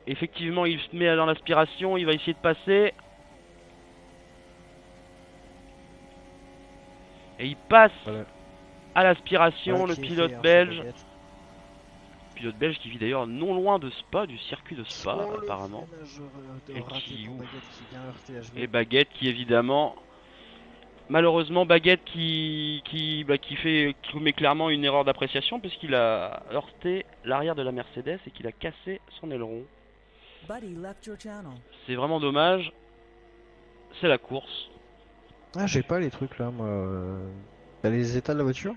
Effectivement, il se met dans l'aspiration, il va essayer de passer. Et il passe Voilà. à l'aspiration, Voilà le qui est pilote fait, hein, belge. chez Baguette. Pilote belge qui vit d'ailleurs non loin de Spa, du circuit de Spa Oh, le apparemment. freinage, Et raté qui, pour ouf. Baguette qui vient heurter HV. Et Baguette qui évidemment... Malheureusement Baguette qui commet clairement une erreur d'appréciation puisqu'il a heurté l'arrière de la Mercedes et qu'il a cassé son aileron. Buddy left your channel. C'est vraiment dommage. C'est la course. Ah, j'ai pas les trucs là, moi. T'as les états de la voiture?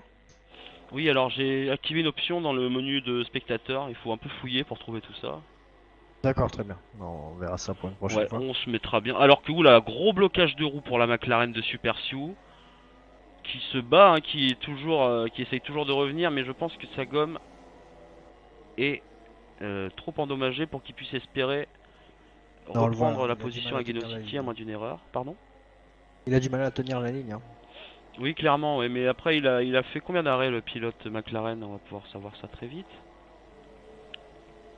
Oui, alors j'ai activé une option dans le menu de spectateur. Il faut un peu fouiller pour trouver tout ça. D'accord, très bien. On verra ça pour une prochaine Ouais, fois. on se mettra bien. Alors que oula, gros blocage de roue pour la McLaren de Super Sioux. Qui se bat, hein, qui essaye toujours de revenir, mais je pense que sa gomme est trop endommagée pour qu'il puisse espérer Non, on le voit, reprendre hein, la il a du position mal à à tenir Geno la City ligne. à moins d'une erreur. Pardon? Il a du mal à tenir la ligne. Hein. Oui, clairement, ouais, mais après il a fait combien d'arrêts le pilote McLaren? On va pouvoir savoir ça très vite.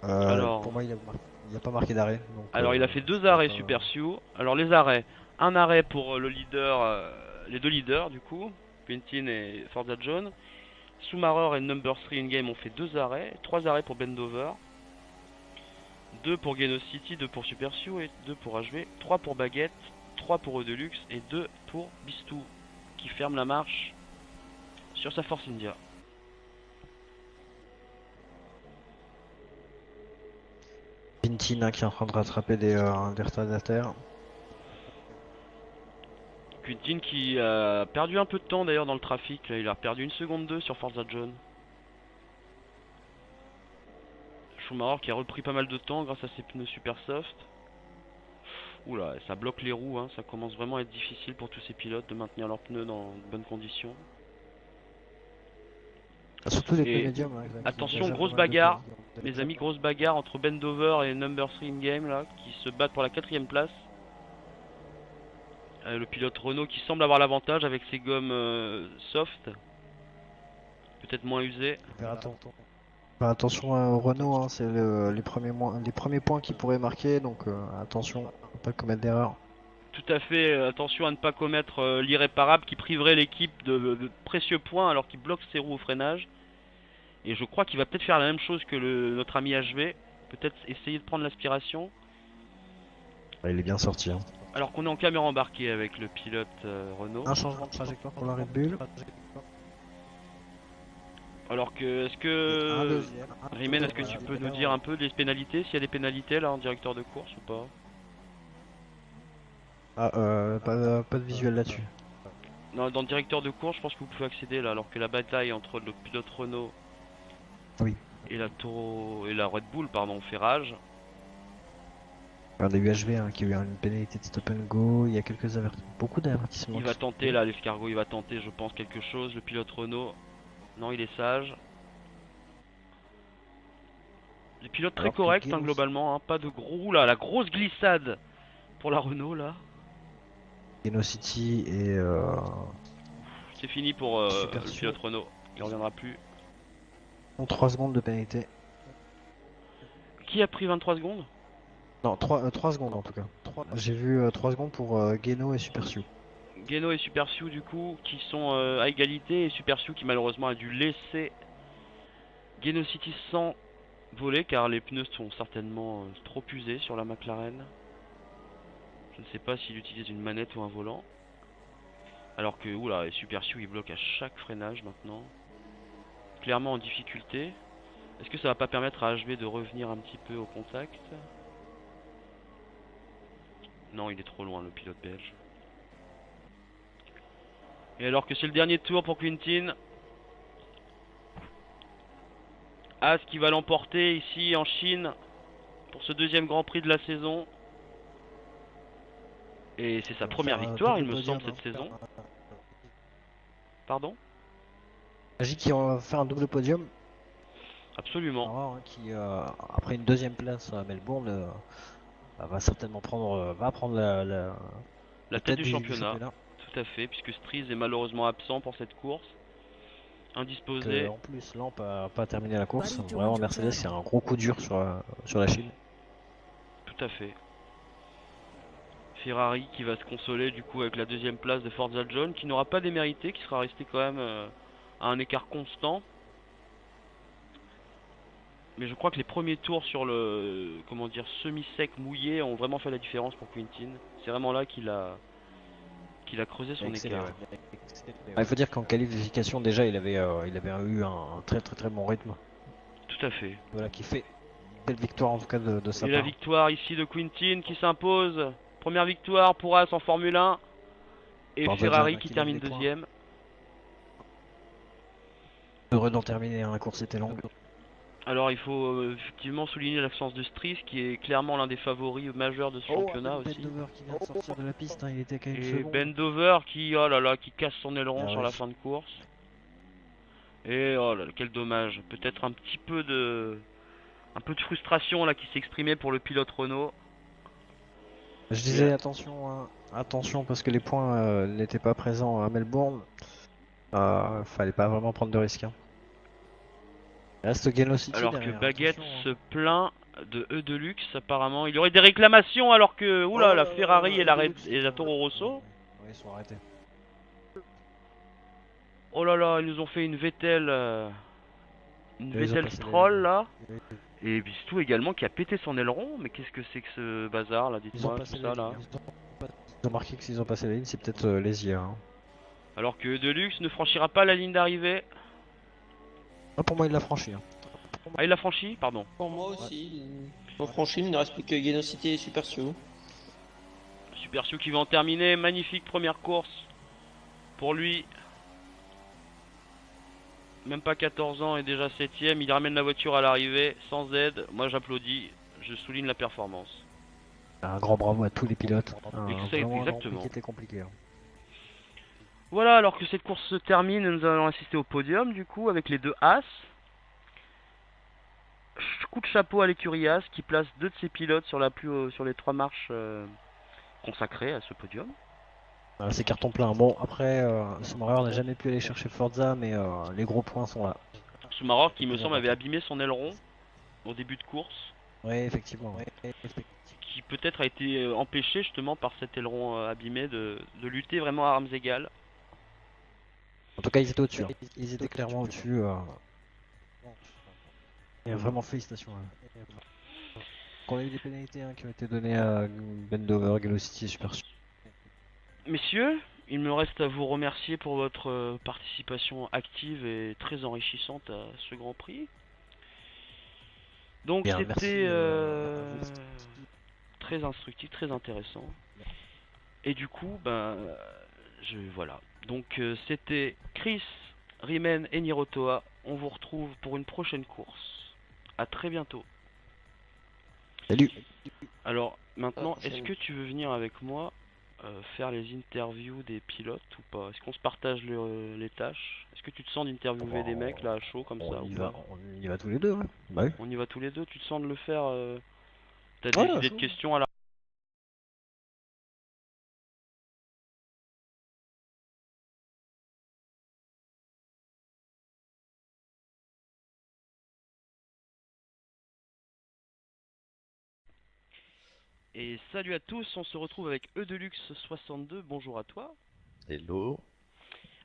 Alors, Pour moi, il a pas marqué d'arrêt. alors il a fait deux arrêts Super Sioux. Alors les arrêts, un arrêt pour le leader, les deux leaders du coup, Quintin et Forza John. Soumarer et Number 3 in-game ont fait deux arrêts, trois arrêts pour Bendover, deux pour Geno City, deux pour Super Sioux et deux pour HV, trois pour Baguette, trois pour Deluxe et deux pour Bistou qui ferme la marche sur sa Force India. Quintin qui est en train de rattraper des retardataires. Quintin qui a perdu un peu de temps d'ailleurs dans le trafic, là, il a perdu 1 seconde 2 sur Forza John. Schumacher qui a repris pas mal de temps grâce à ses pneus super soft. Oula, ça bloque les roues, hein. Ça commence vraiment à être difficile pour tous ces pilotes de maintenir leurs pneus dans de bonnes conditions. Surtout les Et pneus médiums. Hein, qui attention, dégagent grosse pas mal de bagarre. temps. Mes amis, grosse bagarre entre Bendover et Number 3 in-game là, qui se battent pour la 4ème place. Le pilote Renault qui semble avoir l'avantage avec ses gommes soft. Peut-être moins usées. Faire attention au Renault, hein, c'est les premiers points qu'il pourrait marquer, donc attention, faut pas commettre d'erreur. Tout à fait, attention à ne pas commettre l'irréparable qui priverait l'équipe de précieux points alors qu'il bloque ses roues au freinage. Et je crois qu'il va peut-être faire la même chose que notre ami HV. Peut-être essayer de prendre l'aspiration. Ouais, il est bien sorti. Hein. Alors qu'on est en caméra embarquée avec le pilote Renault. Un changement de trajectoire pour la Red Bull. Alors que, est-ce Un que... deuxième. Riemann, est-ce que tu peux nous dire un peu des pénalités, s'il y a des pénalités là en directeur de course ou pas? Pas de visuel là-dessus. Non, dans le directeur de course, je pense que vous pouvez accéder là, alors que la bataille entre le pilote Renault Oui. et la Toro et la Red Bull, pardon, fait rage. Un des UHV hein, qui a eu une pénalité de stop and go, il y a beaucoup d'avertissements. Il va tenter là, l'escargot, il va tenter, je pense, quelque chose. Le pilote Renault, non, il est sage. Les pilotes très Alors que corrects hein, Guénos- globalement, hein, pas de gros. Oula, la grosse glissade pour la Renault là. City et C'est fini pour Super le sûr. pilote Renault, il reviendra plus. ont 3 secondes de pénalité. Qui a pris 23 secondes? Non, 3 secondes en tout cas. J'ai vu 3 secondes pour Guéno et Super Sioux. Geno et Super Sioux du coup qui sont à égalité et Super Sioux qui malheureusement a dû laisser Geno City sans voler car les pneus sont certainement trop usés sur la McLaren. Je ne sais pas s'il utilise une manette ou un volant. Alors que oula, et Super Sioux il bloque à chaque freinage maintenant. Clairement en difficulté. Est-ce que ça va pas permettre à HV de revenir un petit peu au contact? Non, il est trop loin le pilote belge. Et alors que c'est le dernier tour pour Quintin. As qui va l'emporter ici en Chine pour ce deuxième Grand Prix de la saison. Et c'est sa première victoire, il me semble, cette saison. Pardon? Magic qui a fait un double podium. Absolument. Rare, hein, qui après une deuxième place à Melbourne va certainement prendre La tête du championnat. Tout à fait, puisque Striz est malheureusement absent pour cette course. Indisposé. En plus, Lamp a pas terminé la course. Buddy, Vraiment, join Mercedes, your c'est un gros coup dur sur la Chine. Tout à fait. Ferrari qui va se consoler du coup avec la deuxième place de Forza John, qui n'aura pas démérité, qui sera resté quand même à un écart constant. Mais je crois que les premiers tours sur le semi-sec mouillé ont vraiment fait la différence pour Quintin. C'est vraiment là qu'il a creusé son écart. Il faut dire qu'en qualification déjà il avait eu un très très bon rythme. Tout à fait. Voilà qui fait une belle victoire en tout cas de sa Et part. la victoire ici de Quintin qui s'impose. Première victoire pour As en Formule 1. Et Forza Ferrari John, qui qui termine gagne les points. deuxième. Heureux d'en terminer, hein, la course était longue. Alors il faut effectivement souligner l'absence de Striz qui est clairement l'un des favoris majeurs de ce championnat Ben aussi. Dover qui vient de sortir de la piste, hein, il était qu'à une Et seconde. Ben Dover qui, oh là là, qui casse son aileron Ah sur oui. la fin de course. Et oh là là, quel dommage. Peut-être un peu de frustration là qui s'est exprimée pour le pilote Renault. Je disais attention, hein, attention parce que les points n'étaient pas présents à Melbourne. Fallait pas vraiment prendre de risques. Hein. Il reste Geno City Alors que derrière, Baguette attention, se plaint de E Deluxe apparemment. Il y aurait des réclamations alors que, oula, la Ferrari et la Toro Rosso. Ouais, ils sont arrêtés. Oh là là, ils nous ont fait une Vettel Ils ont Vettel passé la Stroll ligne. là. Et Bistou également qui a pété son aileron. Mais qu'est-ce que c'est que ce bazar là? Ils ont Dites-moi passé tout la ça là. ligne. Ils ont marqué que s'ils ont passé la ligne, c'est peut-être les IA. Hein. Alors que Deluxe ne franchira pas la ligne d'arrivée. Ah, pour moi, il l'a franchi. Hein. Ah, il l'a franchi? Pardon. Pour moi aussi, en franchise, il ne reste plus que Geno City et Super Sioux. Super Sioux qui va en terminer. Magnifique première course pour lui. Même pas 14 ans et déjà 7ème. Il ramène la voiture à l'arrivée sans aide. Moi j'applaudis. Je souligne la performance. Un grand bravo à tous les pilotes. Vraiment un Grand Prix Exactement. qui était compliqué. Hein. Voilà, alors que cette course se termine, nous allons assister au podium du coup avec les deux As. Coup de chapeau à l'écurie As qui place deux de ses pilotes sur les 3 marches consacrées à ce podium. C'est carton plein. Bon, après, Schumacher n'a jamais pu aller chercher Forza, mais les gros points sont là. Schumacher qui me semble avait abîmé son aileron au début de course. Oui, effectivement. Qui peut-être a été empêché justement par cet aileron abîmé de lutter vraiment à armes égales. En tout cas, ils étaient au-dessus. Hein. Ils étaient clairement au-dessus. Et vraiment félicitations. Hein. On a eu des pénalités qui ont été données à Ben Dover, Geno City et Super Sioux. Messieurs, il me reste à vous remercier pour votre participation active et très enrichissante à ce Grand Prix. Donc Bien, c'était merci, très instructif, très intéressant. Et du coup, voilà. Donc c'était Chris, Rimen et Nirotoa. On vous retrouve pour une prochaine course. À très bientôt. Salut. Alors, Maintenant, est-ce prochaine. que tu veux venir avec moi faire les interviews des pilotes ou pas? Est-ce qu'on se partage les tâches? Est-ce que tu te sens d'interviewer des mecs là à chaud comme ça ou pas? On y va tous les deux, ouais. Bah oui. On y va tous les deux, tu te sens de le faire t'as des Ouais, à idées de chaud. questions à la... Et salut à tous, on se retrouve avec Eudelux62, bonjour à toi. Hello,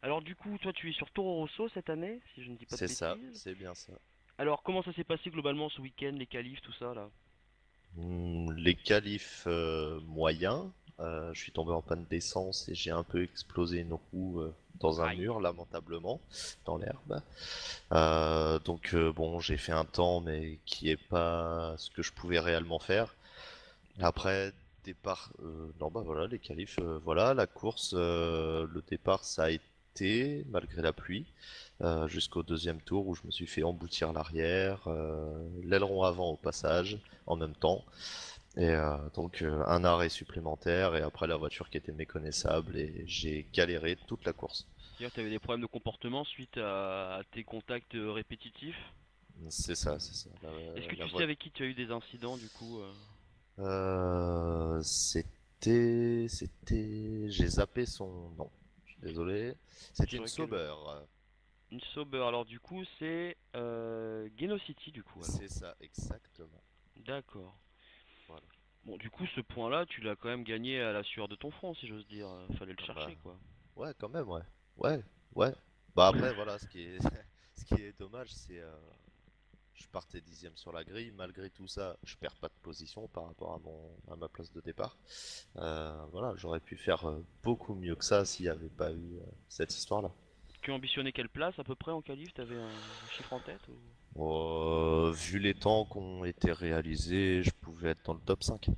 Alors du coup, toi tu es sur Toro Rosso cette année, si je ne dis pas de c'est ça, bêtises. c'est bien ça. Alors comment ça s'est passé globalement ce week-end, les qualifs, tout ça là? Les qualifs moyens, je suis tombé en panne d'essence et j'ai un peu explosé une roue dans un Aïe. mur, lamentablement, dans l'herbe. Bon, j'ai fait un temps, mais qui est pas ce que je pouvais réellement faire. D'accord. Après, départ, non bah voilà, les qualifs, voilà, la course, le départ ça a été, malgré la pluie, jusqu'au deuxième tour où je me suis fait emboutir l'arrière, l'aileron avant au passage, en même temps, et un arrêt supplémentaire, et après la voiture qui était méconnaissable, et j'ai galéré toute la course. C'est-à-dire que tu avais des problèmes de comportement suite à tes contacts répétitifs? C'est ça, c'est ça. Est-ce que La tu sais voiture. avec qui tu as eu des incidents du coup J'ai zappé son nom. Je suis désolé. Je C'était une saurais quelle... Sauber. Une Sauber, alors du coup c'est Geno City du coup alors. C'est ça, exactement. D'accord. Voilà. Bon du coup ce point-là tu l'as quand même gagné à la sueur de ton front si j'ose dire. Fallait le Ah chercher bah, quoi. ouais, quand même, ouais. Ouais, ouais. Bah après, voilà, ce qui est, ce qui est dommage, c'est je partais 10e sur la grille. Malgré tout ça, je perds pas de position par rapport à ma place de départ. Voilà, j'aurais pu faire beaucoup mieux que ça s'il n'y avait pas eu cette histoire-là. Tu ambitionnais quelle place à peu près en qualif? T'avais un chiffre en tête ou... Vu les temps qui ont été réalisés, je pouvais être dans le top 5.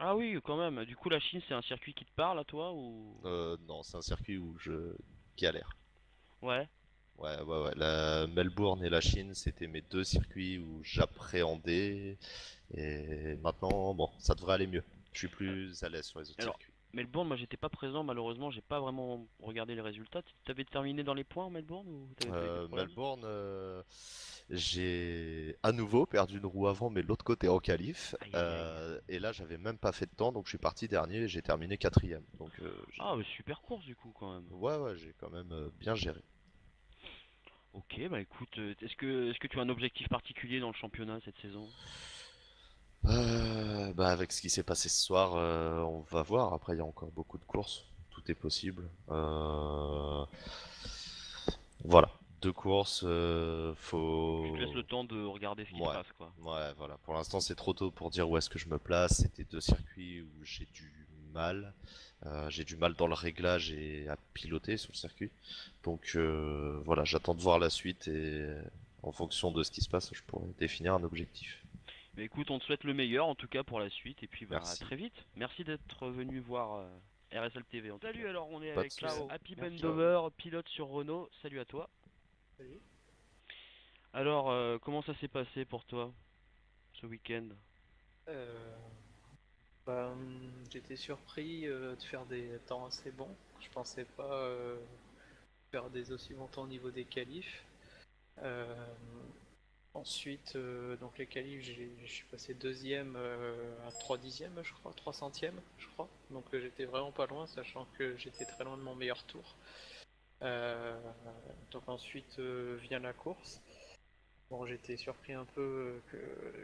Ah oui quand même. Du coup la Chine c'est un circuit qui te parle à toi ou... Non, c'est un circuit où je galère. Ouais. Ouais. La Melbourne et la Chine, c'était mes deux circuits où j'appréhendais. Et maintenant, bon, ça devrait aller mieux. Je suis plus à l'aise sur les autres Alors, circuits. Melbourne, moi j'étais pas présent malheureusement, j'ai pas vraiment regardé les résultats. T'avais terminé dans les points en Melbourne ou t'avais pas eu des problèmes? Melbourne, j'ai à nouveau perdu une roue avant, mais de l'autre côté en qualif. Aïe aïe aïe. Et là, j'avais même pas fait de temps, donc je suis parti dernier et j'ai terminé quatrième. Donc, Ah, mais super course du coup quand même. ouais, j'ai quand même bien géré. Ok, bah écoute, est-ce que tu as un objectif particulier dans le championnat cette saison? Bah avec ce qui s'est passé ce soir, on va voir. Après, il y a encore beaucoup de courses. Tout est possible. Voilà. Deux courses, Tu te laisses le faut. temps de regarder ce qui se Ouais. passe quoi. Ouais, voilà. Pour l'instant, c'est trop tôt pour dire où est-ce que je me place. C'était deux circuits où j'ai du mal. J'ai du mal dans le réglage et à piloter sur le circuit. Donc voilà, j'attends de voir la suite et en fonction de ce qui se passe, je pourrais définir un objectif. Mais écoute, on te souhaite le meilleur en tout cas pour la suite et puis bah à Merci. très vite. Merci d'être venu voir RSL TV en tout Salut, cas. Alors on est Pas de avec soucis. Happy Merci. Bendover, pilote sur Renault. Salut à toi. Salut. Alors comment ça s'est passé pour toi ce week-end? Euh, J'étais surpris de faire des temps assez bons. Je pensais pas faire des aussi bons temps au niveau des qualifs. Euh, Ensuite, donc les qualifs, je suis passé deuxième à 3 dixièmes, je crois, 3 centièmes, je crois. Donc j'étais vraiment pas loin, sachant que j'étais très loin de mon meilleur tour. Euh, donc ensuite vient la course. Bon, j'étais surpris un peu que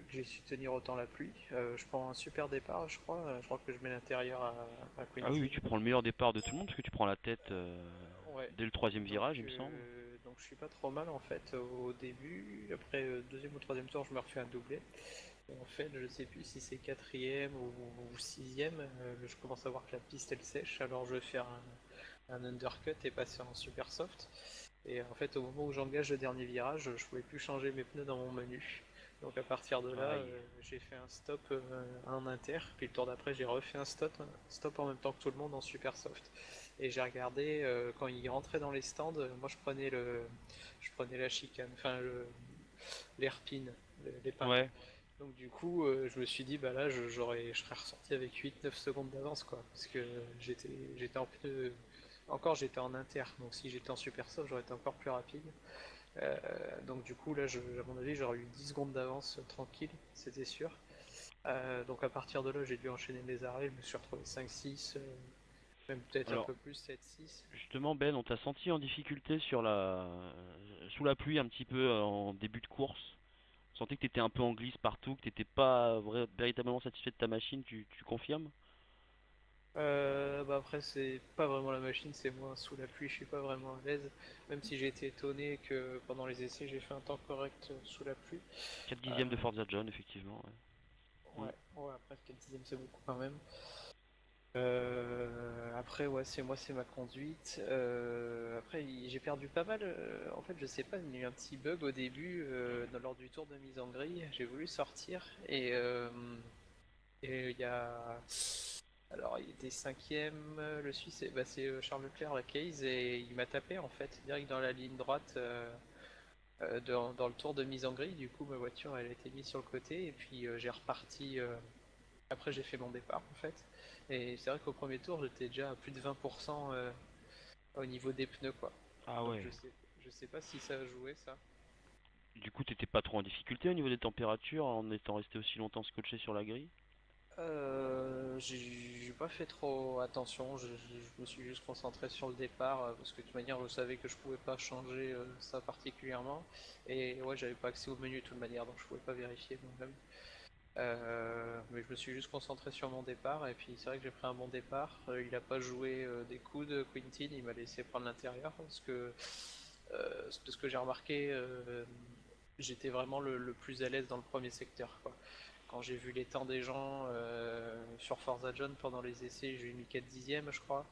j'ai su tenir autant la pluie. Je prends un super départ, je crois. Je crois que je mets l'intérieur à Ah oui, oui, Quincy. tu prends le meilleur départ de tout le monde parce que tu prends la tête Ouais. dès le troisième virage, il me semble. Donc je suis pas trop mal en fait au début. Après deuxième ou troisième tour, je me refais un doublé. Et en fait, je sais plus si c'est quatrième ou sixième. Je commence à voir que la piste elle sèche, alors je vais faire un undercut et passer en super soft. Et en fait, au moment où j'engage le dernier virage, je pouvais plus changer mes pneus dans mon menu. Donc à partir de là, Aïe. j'ai fait un stop en inter, puis le tour d'après, j'ai refait un stop en même temps que tout le monde en super soft. Et j'ai regardé quand il rentrait dans les stands, moi je prenais la chicane, enfin l'airpin, l'épingle. Ouais. Donc du coup, je me suis dit, bah là, je serais ressorti avec 8-9 secondes d'avance, quoi. Parce que j'étais en pneu... Encore, j'étais en inter, donc si j'étais en super soft, j'aurais été encore plus rapide. Euh, donc du coup, là, à mon avis, j'aurais eu 10 secondes d'avance tranquille, c'était sûr. Donc à partir de là, j'ai dû enchaîner mes arrêts, je me suis retrouvé 5-6, même peut-être un Alors, peu plus, 7-6. justement, Ben, on t'a senti en difficulté sous la pluie un petit peu en début de course. On sentait que t'étais un peu en glisse partout, que t'étais pas véritablement satisfait de ta machine, tu confirmes? Bah après, c'est pas vraiment la machine, c'est moi sous la pluie, je suis pas vraiment à l'aise. Même si j'ai été étonné que pendant les essais, j'ai fait un temps correct sous la pluie. 4 Euh, dixièmes de Forza John, effectivement. Ouais. ouais, ouais, après 4 dixièmes, c'est beaucoup quand même. Après, ouais, c'est ma conduite. Après, j'ai perdu pas mal. En fait, je sais pas, il y a eu un petit bug au début lors du tour de mise en grille. J'ai voulu sortir et il y a. Alors, il était cinquième, le Suisse, c'est Charles Leclerc, la case, et il m'a tapé en fait, direct dans la ligne droite dans le tour de mise en grille. Du coup, ma voiture elle a été mise sur le côté, et puis j'ai reparti. Après, j'ai fait mon départ en fait, et c'est vrai qu'au premier tour, j'étais déjà à plus de 20% au niveau des pneus, quoi. Ah Donc, ouais. je sais pas si ça a joué ça. Du coup, t'étais pas trop en difficulté au niveau des températures en étant resté aussi longtemps scotché sur la grille? J'ai pas fait trop attention, je me suis juste concentré sur le départ parce que de toute manière je savais que je pouvais pas changer ça particulièrement et ouais j'avais pas accès au menu de toute manière donc je pouvais pas vérifier moi-même. Mais je me suis juste concentré sur mon départ et puis c'est vrai que j'ai pris un bon départ. Il a pas joué des coups de Quintin, il m'a laissé prendre l'intérieur parce que j'ai remarqué j'étais vraiment le plus à l'aise dans le premier secteur, quoi. Quand j'ai vu les temps des gens sur Forza John pendant les essais, je lui ai mis 4 dixièmes, je crois.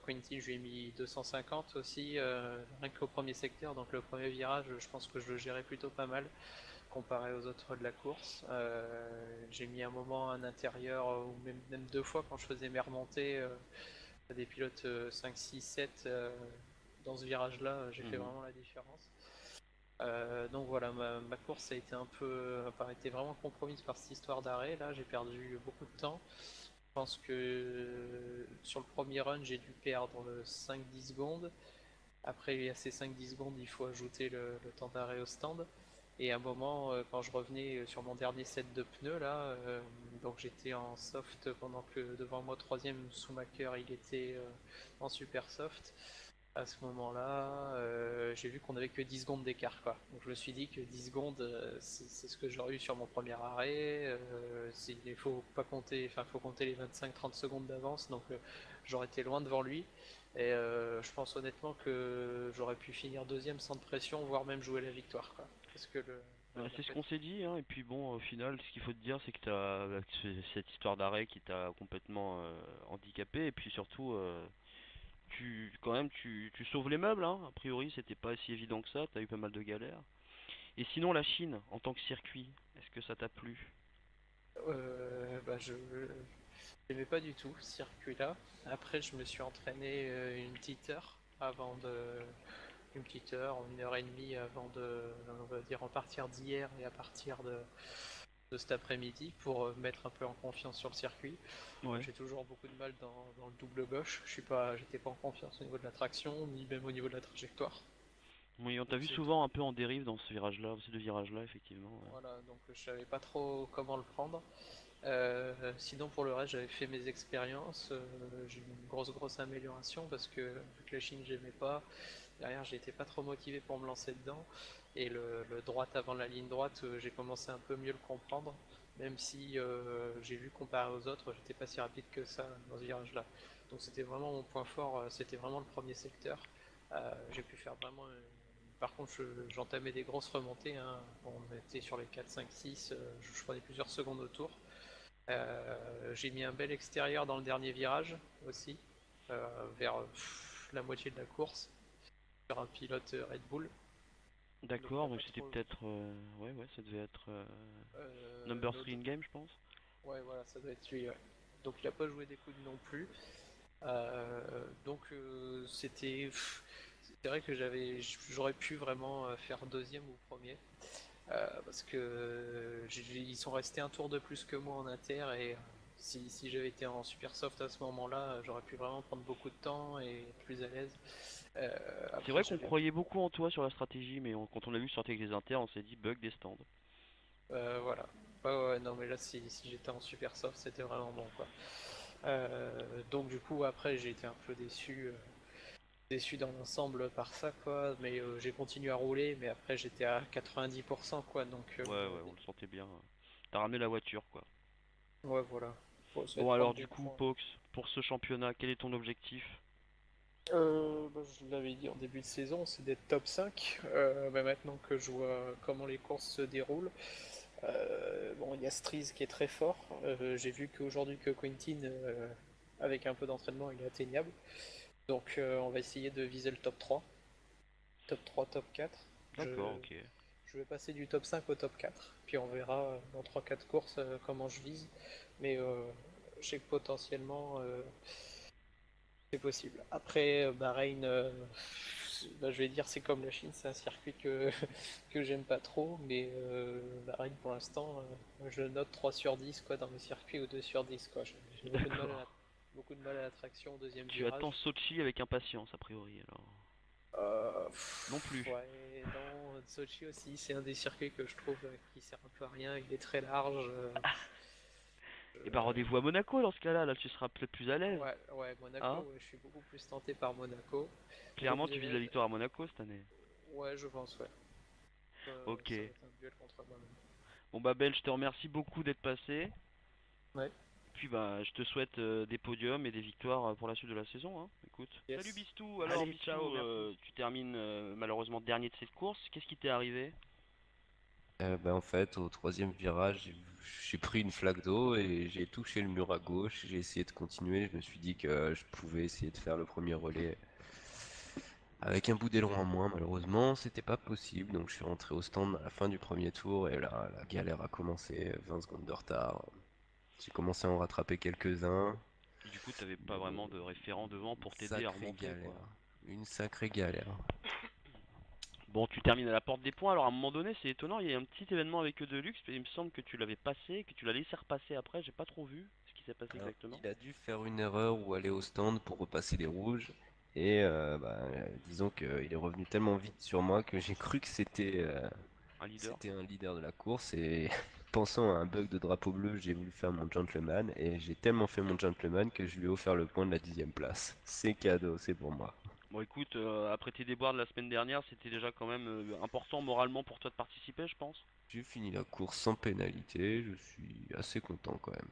Quinty, je lui ai mis 250 aussi, rien qu'au premier secteur. Donc le premier virage, je pense que je le gérais plutôt pas mal comparé aux autres de la course. J'ai mis un moment un intérieur, ou même deux fois quand je faisais mes remontées, des pilotes 5, 6, 7 dans ce virage-là, j'ai fait Mhm. vraiment la différence. Donc voilà, ma course a été enfin, a été vraiment compromise par cette histoire d'arrêt. Là, j'ai perdu beaucoup de temps. Je pense que sur le premier run, j'ai dû perdre 5-10 secondes. Après, à ces 5-10 secondes, il faut ajouter le temps d'arrêt au stand. Et à un moment, quand je revenais sur mon dernier set de pneus, là, donc j'étais en soft pendant que devant moi, troisième Schumacher, il était en super soft. À ce moment-là, j'ai vu qu'on avait que 10 secondes d'écart, quoi. Donc je me suis dit que 10 secondes, c'est ce que j'aurais eu sur mon premier arrêt. Il faut pas compter, enfin, faut compter les 25-30 secondes d'avance, donc j'aurais été loin devant lui. Et je pense honnêtement que j'aurais pu finir deuxième sans pression, voire même jouer la victoire, quoi. Parce que Ouais, la c'est ce qu'on s'est dit, hein, et puis bon, au final, ce qu'il faut te dire, c'est que c'est cette histoire d'arrêt qui t'a complètement handicapé, et puis surtout, quand même, tu sauves les meubles, hein. A priori, c'était pas si évident que ça, t'as eu pas mal de galères. Et sinon, la Chine, en tant que circuit, est-ce que ça t'a plu? bah, je n'aimais pas du tout ce circuit-là. Après, je me suis entraîné une petite heure avant de, une petite heure, 1 heure et demie avant on va dire, en partir d'hier et à partir de cet après-midi pour me mettre un peu en confiance sur le circuit. Ouais. J'ai toujours beaucoup de mal dans le double gauche. J'étais pas en confiance au niveau de la traction, ni même au niveau de la trajectoire. Oui, on t'a Donc vu c'est souvent un peu en dérive dans ce virage-là, ces deux virages-là, effectivement. Ouais. voilà, donc je savais pas trop comment le prendre. Sinon pour le reste j'avais fait mes expériences, j'ai eu une grosse amélioration parce que vu que la Chine j'aimais pas, derrière j'étais pas trop motivé pour me lancer dedans et le droite avant la ligne droite j'ai commencé un peu mieux le comprendre même si j'ai vu comparé aux autres j'étais pas si rapide que ça dans ce virage là. Donc c'était vraiment mon point fort, c'était vraiment le premier secteur. J'ai pu faire vraiment par contre j'entamais des grosses remontées, hein. On était sur les 4, 5, 6, je prenais plusieurs secondes au tour. J'ai mis un bel extérieur dans le dernier virage aussi, vers la moitié de la course, sur un pilote Red Bull. Donc il D'accord, a donc pas c'était trop. peut-être... ouais, ça devait être Number 3 L'autre. in game, je pense. Ouais, voilà, ça doit être lui. Ouais. Donc il a pas joué des coudes non plus. Donc c'est vrai que j'aurais pu vraiment faire deuxième ou premier. Parce que ils sont restés un tour de plus que moi en inter et si j'avais été en super soft à ce moment-là, j'aurais pu vraiment prendre beaucoup de temps et être plus à l'aise. Euh, C'est après, vrai qu'on j'avais croyait beaucoup en toi sur la stratégie, mais quand on l'a vu sortir avec les inters, on s'est dit bug des stands. voilà. Ouais, non, mais là, si j'étais en super soft, c'était vraiment bon, quoi. Donc, du coup, après, j'ai été un peu déçu dans l'ensemble par ça, quoi. Mais j'ai continué à rouler, mais après, j'étais à 90%, quoi. Donc, Ouais, on le sentait bien. T'as ramené la voiture, quoi. ouais, voilà. Faut essayer de Bon, alors prendre du des coup, points. Pox, pour ce championnat, quel est ton objectif? Je l'avais dit en début de saison, c'est d'être top 5. Mais maintenant que je vois comment les courses se déroulent, bon, il y a Striz qui est très fort. J'ai vu qu'aujourd'hui que Quentin, avec un peu d'entraînement, il est atteignable. Donc on va essayer de viser le top 3. Top 3, top 4. D'accord, Je, ok. je vais passer du top 5 au top 4. Puis on verra dans 3-4 courses comment je vise. Mais je sais que potentiellement c'est possible. Après, Bahreïn, bah, je vais dire c'est comme la Chine, c'est un circuit que j'aime pas trop. Mais Bahreïn pour l'instant, je note 3 sur 10 quoi, dans mes circuits ou 2 sur 10 quoi. J'ai D'accord. beaucoup de mal à la traction au deuxième Tu attends virage. Sochi avec impatience, a priori, alors. Non plus. Ouais, dans Sochi aussi, c'est un des circuits que je trouve qui sert un peu à rien. Il est très large. Et bah Euh, rendez-vous à Monaco dans ce cas-là, là tu seras peut-être plus à l'aise. ouais, Monaco, Hein? ouais, je suis beaucoup plus tenté par Monaco. Beaucoup Clairement, plus tu à vises la l'aise. victoire à Monaco cette année. Ouais, je pense, ouais. Ok. Ça va être un duel contre moi-même. Bon bah Ben, je te remercie beaucoup d'être passé. Ouais, Puis bah, je te souhaite des podiums et des victoires pour la suite de la saison, hein. Écoute. Salut yes. Bistou. Alors Allez, Bistou, ciao, merci. tu termines malheureusement dernier de cette course. Qu'est-ce qui t'est arrivé? En fait, au troisième virage, j'ai pris une flaque d'eau et j'ai touché le mur à gauche. J'ai essayé de continuer. Je me suis dit que je pouvais essayer de faire le premier relais avec un bout d'aileron en moins. Malheureusement, c'était pas possible. Donc, je suis rentré au stand à la fin du premier tour et là, la galère a commencé. 20 secondes de retard. J'ai commencé à en rattraper quelques-uns. Et du coup, t'avais pas Mais vraiment de référent devant une pour t'aider à sacrée remonter, quoi. galère. Une sacrée galère. Bon, tu termines à la porte des points. Alors à un moment donné, c'est étonnant, il y a un petit événement avec Deluxe. Il me semble que tu l'avais passé, que tu l'as laissé repasser après. J'ai pas trop vu ce qui s'est passé Alors, exactement. il a dû faire une erreur ou aller au stand pour repasser les rouges. Et disons qu'il est revenu tellement vite sur moi que j'ai cru que Un leader. c'était un leader de la course. Et pensant à un bug de drapeau bleu, j'ai voulu faire mon gentleman. Et j'ai tellement fait mon gentleman que je lui ai offert le point de la 10e place. C'est cadeau, c'est pour moi. Bon, écoute, après tes déboires de la semaine dernière, c'était déjà quand même important moralement pour toi de participer, je pense. J'ai fini la course sans pénalité. Je suis assez content quand même.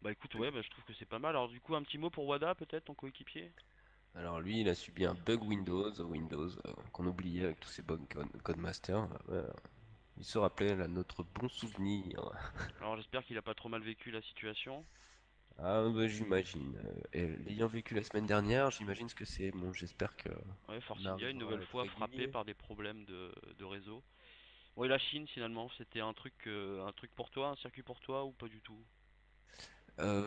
Bah écoute, ouais, bah, je trouve que c'est pas mal. Alors du coup, un petit mot pour Wada, peut-être, ton coéquipier? Alors lui, il a subi un bug Windows, qu'on oubliait avec tous ces bugs Codemaster. Il se rappelait là, notre bon souvenir. Alors j'espère qu'il a pas trop mal vécu la situation. Ah bah, j'imagine. Et l'ayant vécu la semaine dernière, j'imagine ce que c'est. Bon, j'espère que Ouais, on Force India, une arrivera à nouvelle être fois frappé régulier. par des problèmes de réseau. Bon, et la Chine, finalement, c'était un truc pour toi, un circuit pour toi ou pas du tout?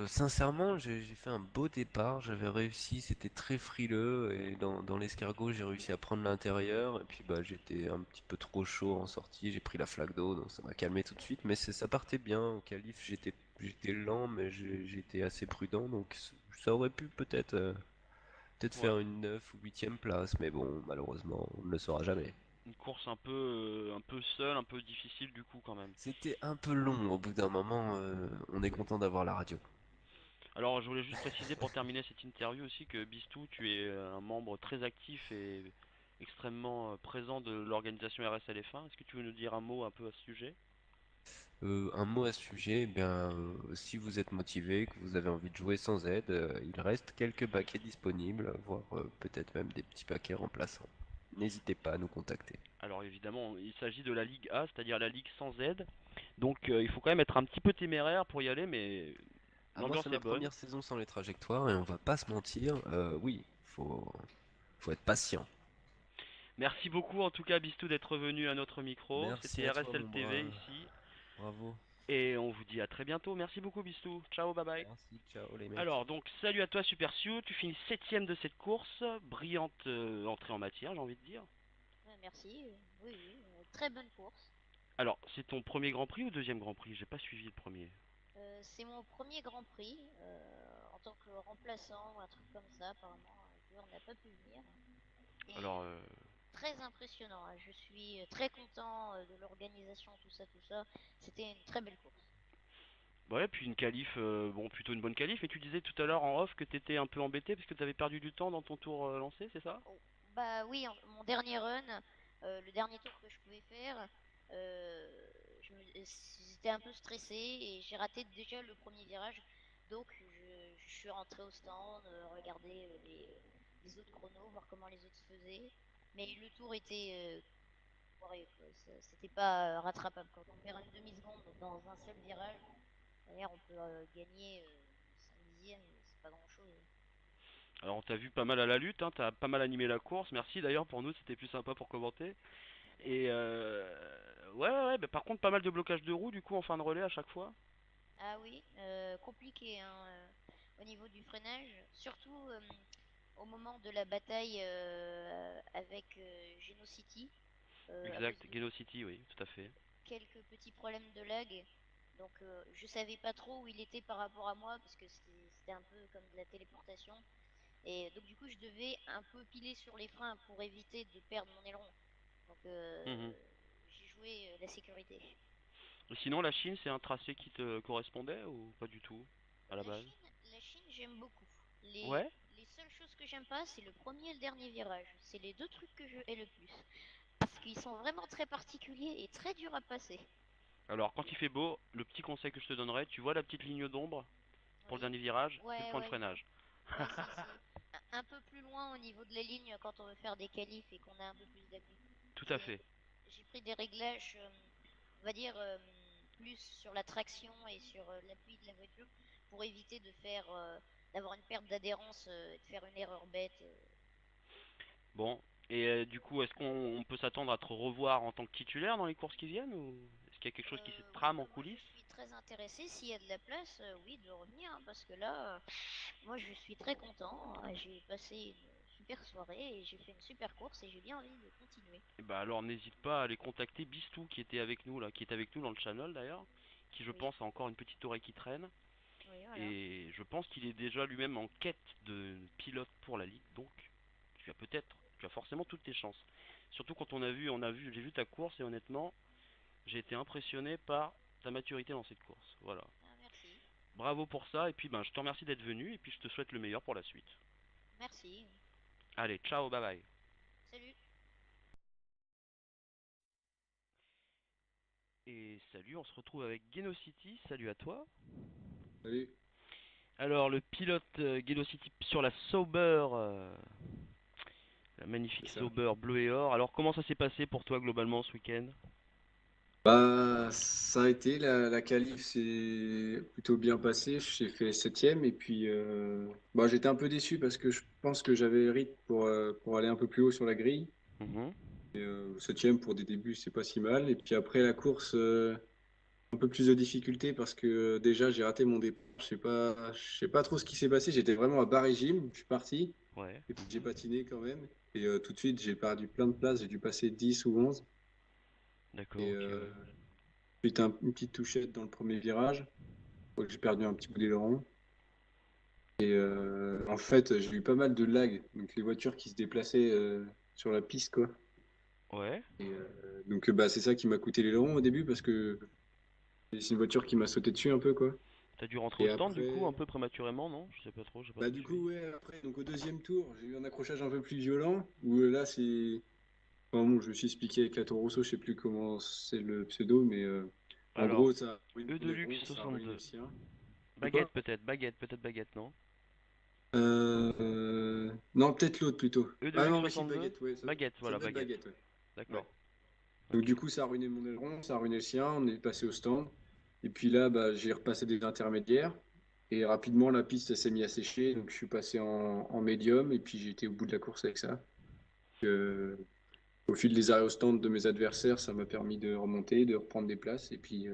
Sincèrement, j'ai fait un beau départ. J'avais réussi, c'était très frileux. Et dans l'escargot, j'ai réussi à prendre l'intérieur. Et puis bah, j'étais un petit peu trop chaud en sortie. J'ai pris la flaque d'eau, donc ça m'a calmé tout de suite. Mais ça partait bien. Au qualif, j'étais lent, mais j'étais assez prudent. Donc ça aurait pu peut-être Ouais, faire une 9 ou 8e place. Mais bon, malheureusement, on ne le saura jamais. une course un peu seule, un peu difficile du coup quand même. C'était un peu long. Au bout d'un moment, on est content d'avoir la radio. Alors, je voulais juste préciser pour terminer cette interview aussi que Bistou, tu es un membre très actif et extrêmement présent de l'organisation RSLF1. Est-ce que tu veux nous dire un mot un peu à ce sujet? Un mot à ce sujet, si vous êtes motivé, que vous avez envie de jouer sans aide, il reste quelques paquets disponibles, voire peut-être même des petits paquets remplaçants. N'hésitez pas à nous contacter. Alors évidemment, il s'agit de la Ligue A, c'est-à-dire la Ligue sans aide. Donc il faut quand même être un petit peu téméraire pour y aller, mais Ah, moi, l'ambiance c'est est ma bonne. première saison sans les trajectoires et on va pas se mentir, oui, faut être patient. Merci beaucoup en tout cas Bistou d'être venu à notre micro. Merci C'était à toi, RSL mon TV brave. ici. Bravo. Et on vous dit à très bientôt. Merci beaucoup Bistou. Ciao, bye bye. Merci, ciao les mecs. Alors donc salut à toi Super Sioux, tu finis septième de cette course. Brillante entrée en matière j'ai envie de dire. Merci. Oui, oui, très bonne course. Alors, c'est ton premier Grand Prix ou deuxième Grand Prix? J'ai pas suivi le premier. C'est mon premier Grand Prix en tant que remplaçant ou un truc comme ça. Apparemment, un joueur n'a pas pu venir. Et Alors, très impressionnant, hein. Je suis très content de l'organisation, tout ça, tout ça. C'était une très belle course. ouais, puis une qualif, bon, plutôt une bonne qualif. Et tu disais tout à l'heure en off que t'étais un peu embêté parce que t'avais perdu du temps dans ton tour lancé, c'est ça? Oh, bah oui, mon dernier run, le dernier tour que je pouvais faire, euh, j'étais un peu stressé et j'ai raté déjà le premier virage. Donc je suis rentré au stand, regarder les autres chronos, voir comment les autres faisaient. Mais le tour était foiré, quoi. C'était pas rattrapable. Quand on perd une demi-seconde dans un seul virage, derrière on peut gagner 5 dixièmes, c'est pas grand-chose. Alors, on t'a vu pas mal à la lutte, hein, t'as pas mal animé la course. Merci d'ailleurs pour nous, c'était plus sympa pour commenter. Et ouais, ouais, ouais, bah, par contre, pas mal de blocage de roue du coup en fin de relais à chaque fois. Ah oui, compliqué hein, au niveau du freinage, surtout au moment de la bataille avec Genocity, à cause Exact, de Geno City, oui, tout à fait. quelques petits problèmes de lag. Donc je savais pas trop où il était par rapport à moi parce que c'était un peu comme de la téléportation. Et donc du coup je devais un peu piler sur les freins pour éviter de perdre mon aileron. Donc Mhm. j'ai joué la sécurité. Et sinon, la Chine, c'est un tracé qui te correspondait ou pas du tout à la La base? Chine, la Chine, j'aime beaucoup. Ouais? Les seules choses que j'aime pas, c'est le premier et le dernier virage. C'est les deux trucs que je hais le plus. Parce qu'ils sont vraiment très particuliers et très durs à passer. Alors, quand il fait beau, le petit conseil que je te donnerais, tu vois la petite ligne d'ombre pour le Oui. dernier virage, c'est le Ouais, point de ouais, je vois. freinage. Ouais, c'est un peu plus loin au niveau de la ligne quand on veut faire des qualifs et qu'on a un peu plus d'appui. Tout à C'est, fait. j'ai pris des réglages, on va dire, plus sur la traction et sur l'appui de la voiture pour éviter de faire, d'avoir une perte d'adhérence et de faire une erreur bête. Bon, et du coup, est-ce qu'on peut s'attendre à te revoir en tant que titulaire dans les courses qui viennent ou est-ce qu'il y a quelque chose qui se Oui, trame en moi je coulisses? suis très intéressée, s'il y a de la place, oui, de revenir, hein, parce que là, moi je suis très content, hein. J'ai passé une super soirée et j'ai fait une super course et j'ai bien envie de continuer. Et bah alors n'hésite pas à aller contacter Bistou qui était avec nous là, qui est avec nous dans le channel d'ailleurs, qui je Oui, pense a encore une petite oreille qui traîne. oui, voilà. Et je pense qu'il est déjà lui-même en quête de pilote pour la ligue, donc tu as forcément toutes tes chances. Surtout quand j'ai vu ta course et honnêtement, j'ai été impressionné par ta maturité dans cette course. Voilà. Ah, merci, Bravo pour ça et puis ben je te remercie d'être venu et puis je te souhaite le meilleur pour la suite. merci. Allez, ciao, bye bye. Salut. Et salut, on se retrouve avec Genocity, salut à toi. Salut. Alors le pilote Genocity sur la Sauber, la C'est magnifique ça. Sauber bleu et or. Alors comment ça s'est passé pour toi globalement ce week-end? Bah, ça a été la qualif, c'est plutôt bien passé. J'ai fait septième et puis bah, j'étais un peu déçu parce que je pense que j'avais rythme pour aller un peu plus haut sur la grille. Mhm. Septième pour des débuts, c'est pas si mal. Et puis après la course, un peu plus de difficulté parce que déjà j'ai raté mon départ. Je sais pas trop ce qui s'est passé. J'étais vraiment à bas régime. Je suis parti Ouais. et puis j'ai Mhm. patiné quand même. Et tout de suite j'ai perdu plein de places. J'ai dû passer 10 ou 11. D'accord, Et ok, ouais. suite à une petite touchette dans le premier virage. Donc, j'ai perdu un petit bout d'aileron. Et en fait, j'ai eu pas mal de lag. Donc les voitures qui se déplaçaient sur la piste, quoi. Ouais. Et donc bah, c'est ça qui m'a coûté l'aileron au début parce que c'est une voiture qui m'a sauté dessus un peu, quoi. T'as dû rentrer au Et stand du coup un après, peu prématurément, non? Je sais pas trop, j'ai pas bah trop du suivi. coup, ouais, après, donc au deuxième tour, j'ai eu un accrochage un peu plus violent où là, c'est. Enfin, bon, je me suis expliqué avec la Toro Rosso, je sais plus comment c'est le pseudo, mais en Alors, gros, ça a ruiné E mon Deluxe aileron, ça a ruiné le 62. sien. De Baguette quoi? peut-être baguette, non? Non, peut-être l'autre plutôt. E Ah Deluxe non, mais si, 62? baguette, ouais, Baguette, ça voilà, doit être baguette. baguette, ouais. D'accord. Ouais. Donc Ok. du coup, ça a ruiné mon aileron, ça a ruiné le sien, on est passé au stand. Et puis là, bah, j'ai repassé des intermédiaires. Et rapidement, la piste elle s'est mise à sécher, donc je suis passé en médium, et puis j'ai été au bout de la course avec ça. Euh, Au fil des arrêts au stand de mes adversaires, ça m'a permis de remonter, de reprendre des places. Et puis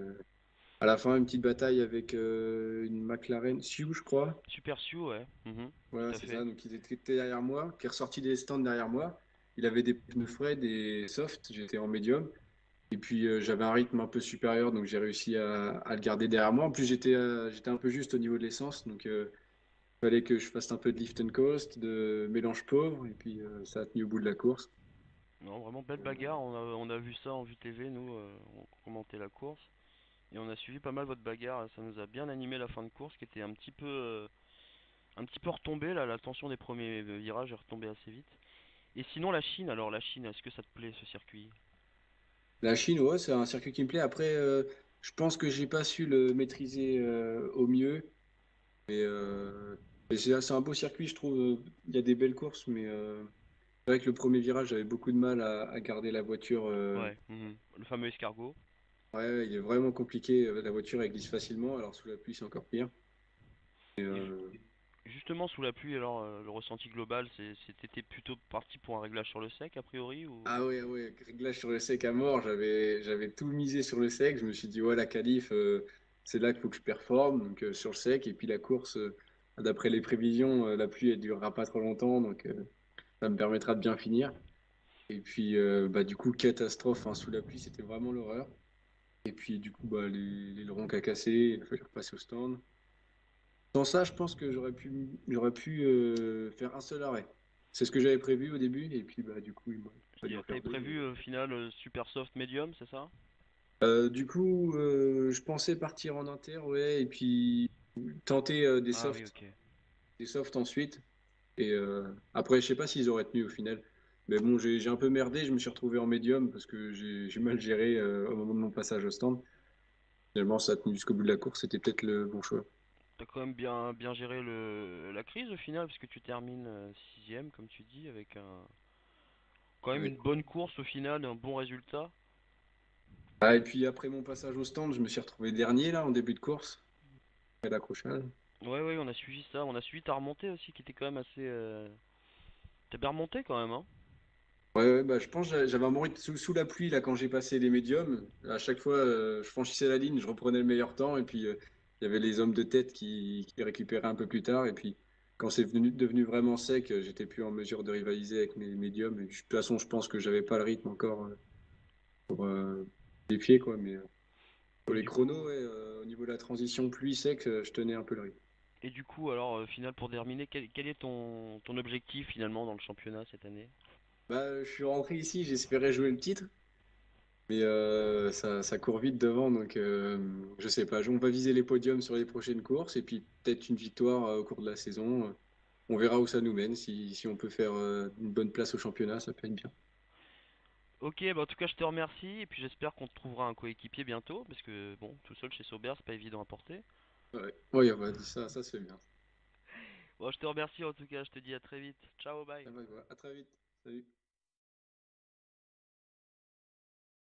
à la fin, une petite bataille avec une McLaren Sioux, je crois. Super Sioux, ouais. Mhm. Voilà, Tout à c'est fait. ça. Donc, il était derrière moi, qui est ressorti des stands derrière moi. Il avait des pneus frais, des softs. J'étais en médium. Et puis j'avais un rythme un peu supérieur, donc j'ai réussi à le garder derrière moi. En plus, j'étais un peu juste au niveau de l'essence, donc il fallait que je fasse un peu de lift and coast, de mélange pauvre, et puis ça a tenu au bout de la course. Non, vraiment belle bagarre. On a vu ça en vue TV, nous, on commentait la course. Et on a suivi pas mal votre bagarre. Ça nous a bien animé la fin de course qui était un petit peu retombée. Là, la tension des premiers virages est retombée assez vite. Et sinon, la Chine, alors la Chine, est-ce que ça te plaît ce circuit? La Chine, ouais, c'est un circuit qui me plaît. Après, je pense que j'ai pas su le maîtriser au mieux. Mais c'est un beau circuit, je trouve. Il y a des belles courses, mais c'est vrai que le premier virage, j'avais beaucoup de mal à garder la voiture. Ouais, le fameux escargot. Ouais, il est vraiment compliqué. La voiture, elle glisse facilement, alors sous la pluie, c'est encore pire. Et, Et justement, sous la pluie, alors le ressenti global, t'étais plutôt parti pour un réglage sur le sec, a priori, ou... ah ouais, réglage sur le sec à mort, j'avais tout misé sur le sec. Je me suis dit, ouais, la qualif, c'est là qu'il faut que je performe, donc sur le sec. Et puis la course, d'après les prévisions, la pluie, elle durera pas trop longtemps, donc ça me permettra de bien finir. Et puis, bah, du coup, catastrophe, hein, sous la pluie, c'était vraiment l'horreur. Et puis, du coup, bah, les l'aileron a cassé, il a fallu repasser au stand. Sans ça, je pense que j'aurais pu faire un seul arrêt. C'est ce que j'avais prévu au début, et puis, bah, du coup, il m'a fallu en T'avais faire deux. prévu final super soft medium, c'est ça? Du coup, je pensais partir en inter, ouais, et puis tenter Ah oui, ok. des softs ensuite. Et après, je sais pas s'ils auraient tenu au final. Mais bon, j'ai un peu merdé, je me suis retrouvé en médium parce que j'ai mal géré au moment de mon passage au stand. Finalement, ça a tenu jusqu'au bout de la course, c'était peut-être le bon choix. T'as quand même bien géré la crise au final, parce que tu termines sixième, comme tu dis, avec quand même Oui. une bonne course au final, un bon résultat. Ah, et puis après mon passage au stand, je me suis retrouvé dernier là en début de course, après l'accrochage. Ouais, ouais, on a suivi ça. On a suivi ta remontée aussi, qui était quand même assez... T'as bien remonté quand même, hein? Ouais, bah, je pense que j'avais un bon rythme sous la pluie là quand j'ai passé les médiums. À chaque fois, je franchissais la ligne, je reprenais le meilleur temps et puis il y avait les hommes de tête qui récupéraient un peu plus tard. Et puis quand devenu vraiment sec, j'étais plus en mesure de rivaliser avec mes médiums. Et de toute façon, je pense que j'avais pas le rythme encore pour défier quoi. Mais pour Et les du chronos, coup... ouais, au niveau de la transition pluie sec, je tenais un peu le rythme. Et du coup, alors, final pour terminer, quel est ton objectif finalement dans le championnat cette année? Bah, je suis rentré ici, j'espérais jouer le titre. Mais ça court vite devant, donc je sais pas. On va viser les podiums sur les prochaines courses et puis peut-être une victoire au cours de la saison. On verra où ça nous mène. Si on peut faire une bonne place au championnat, ça peut être bien. Ok, bah en tout cas je te remercie et puis j'espère qu'on te trouvera un coéquipier bientôt parce que bon, tout seul chez Sauber c'est pas évident à porter. Ouais, ouais, ouais, ça se fait bien. Bon, je te remercie en tout cas, je te dis à très vite. Ciao, bye. Ah bah, ouais, à très vite. Salut.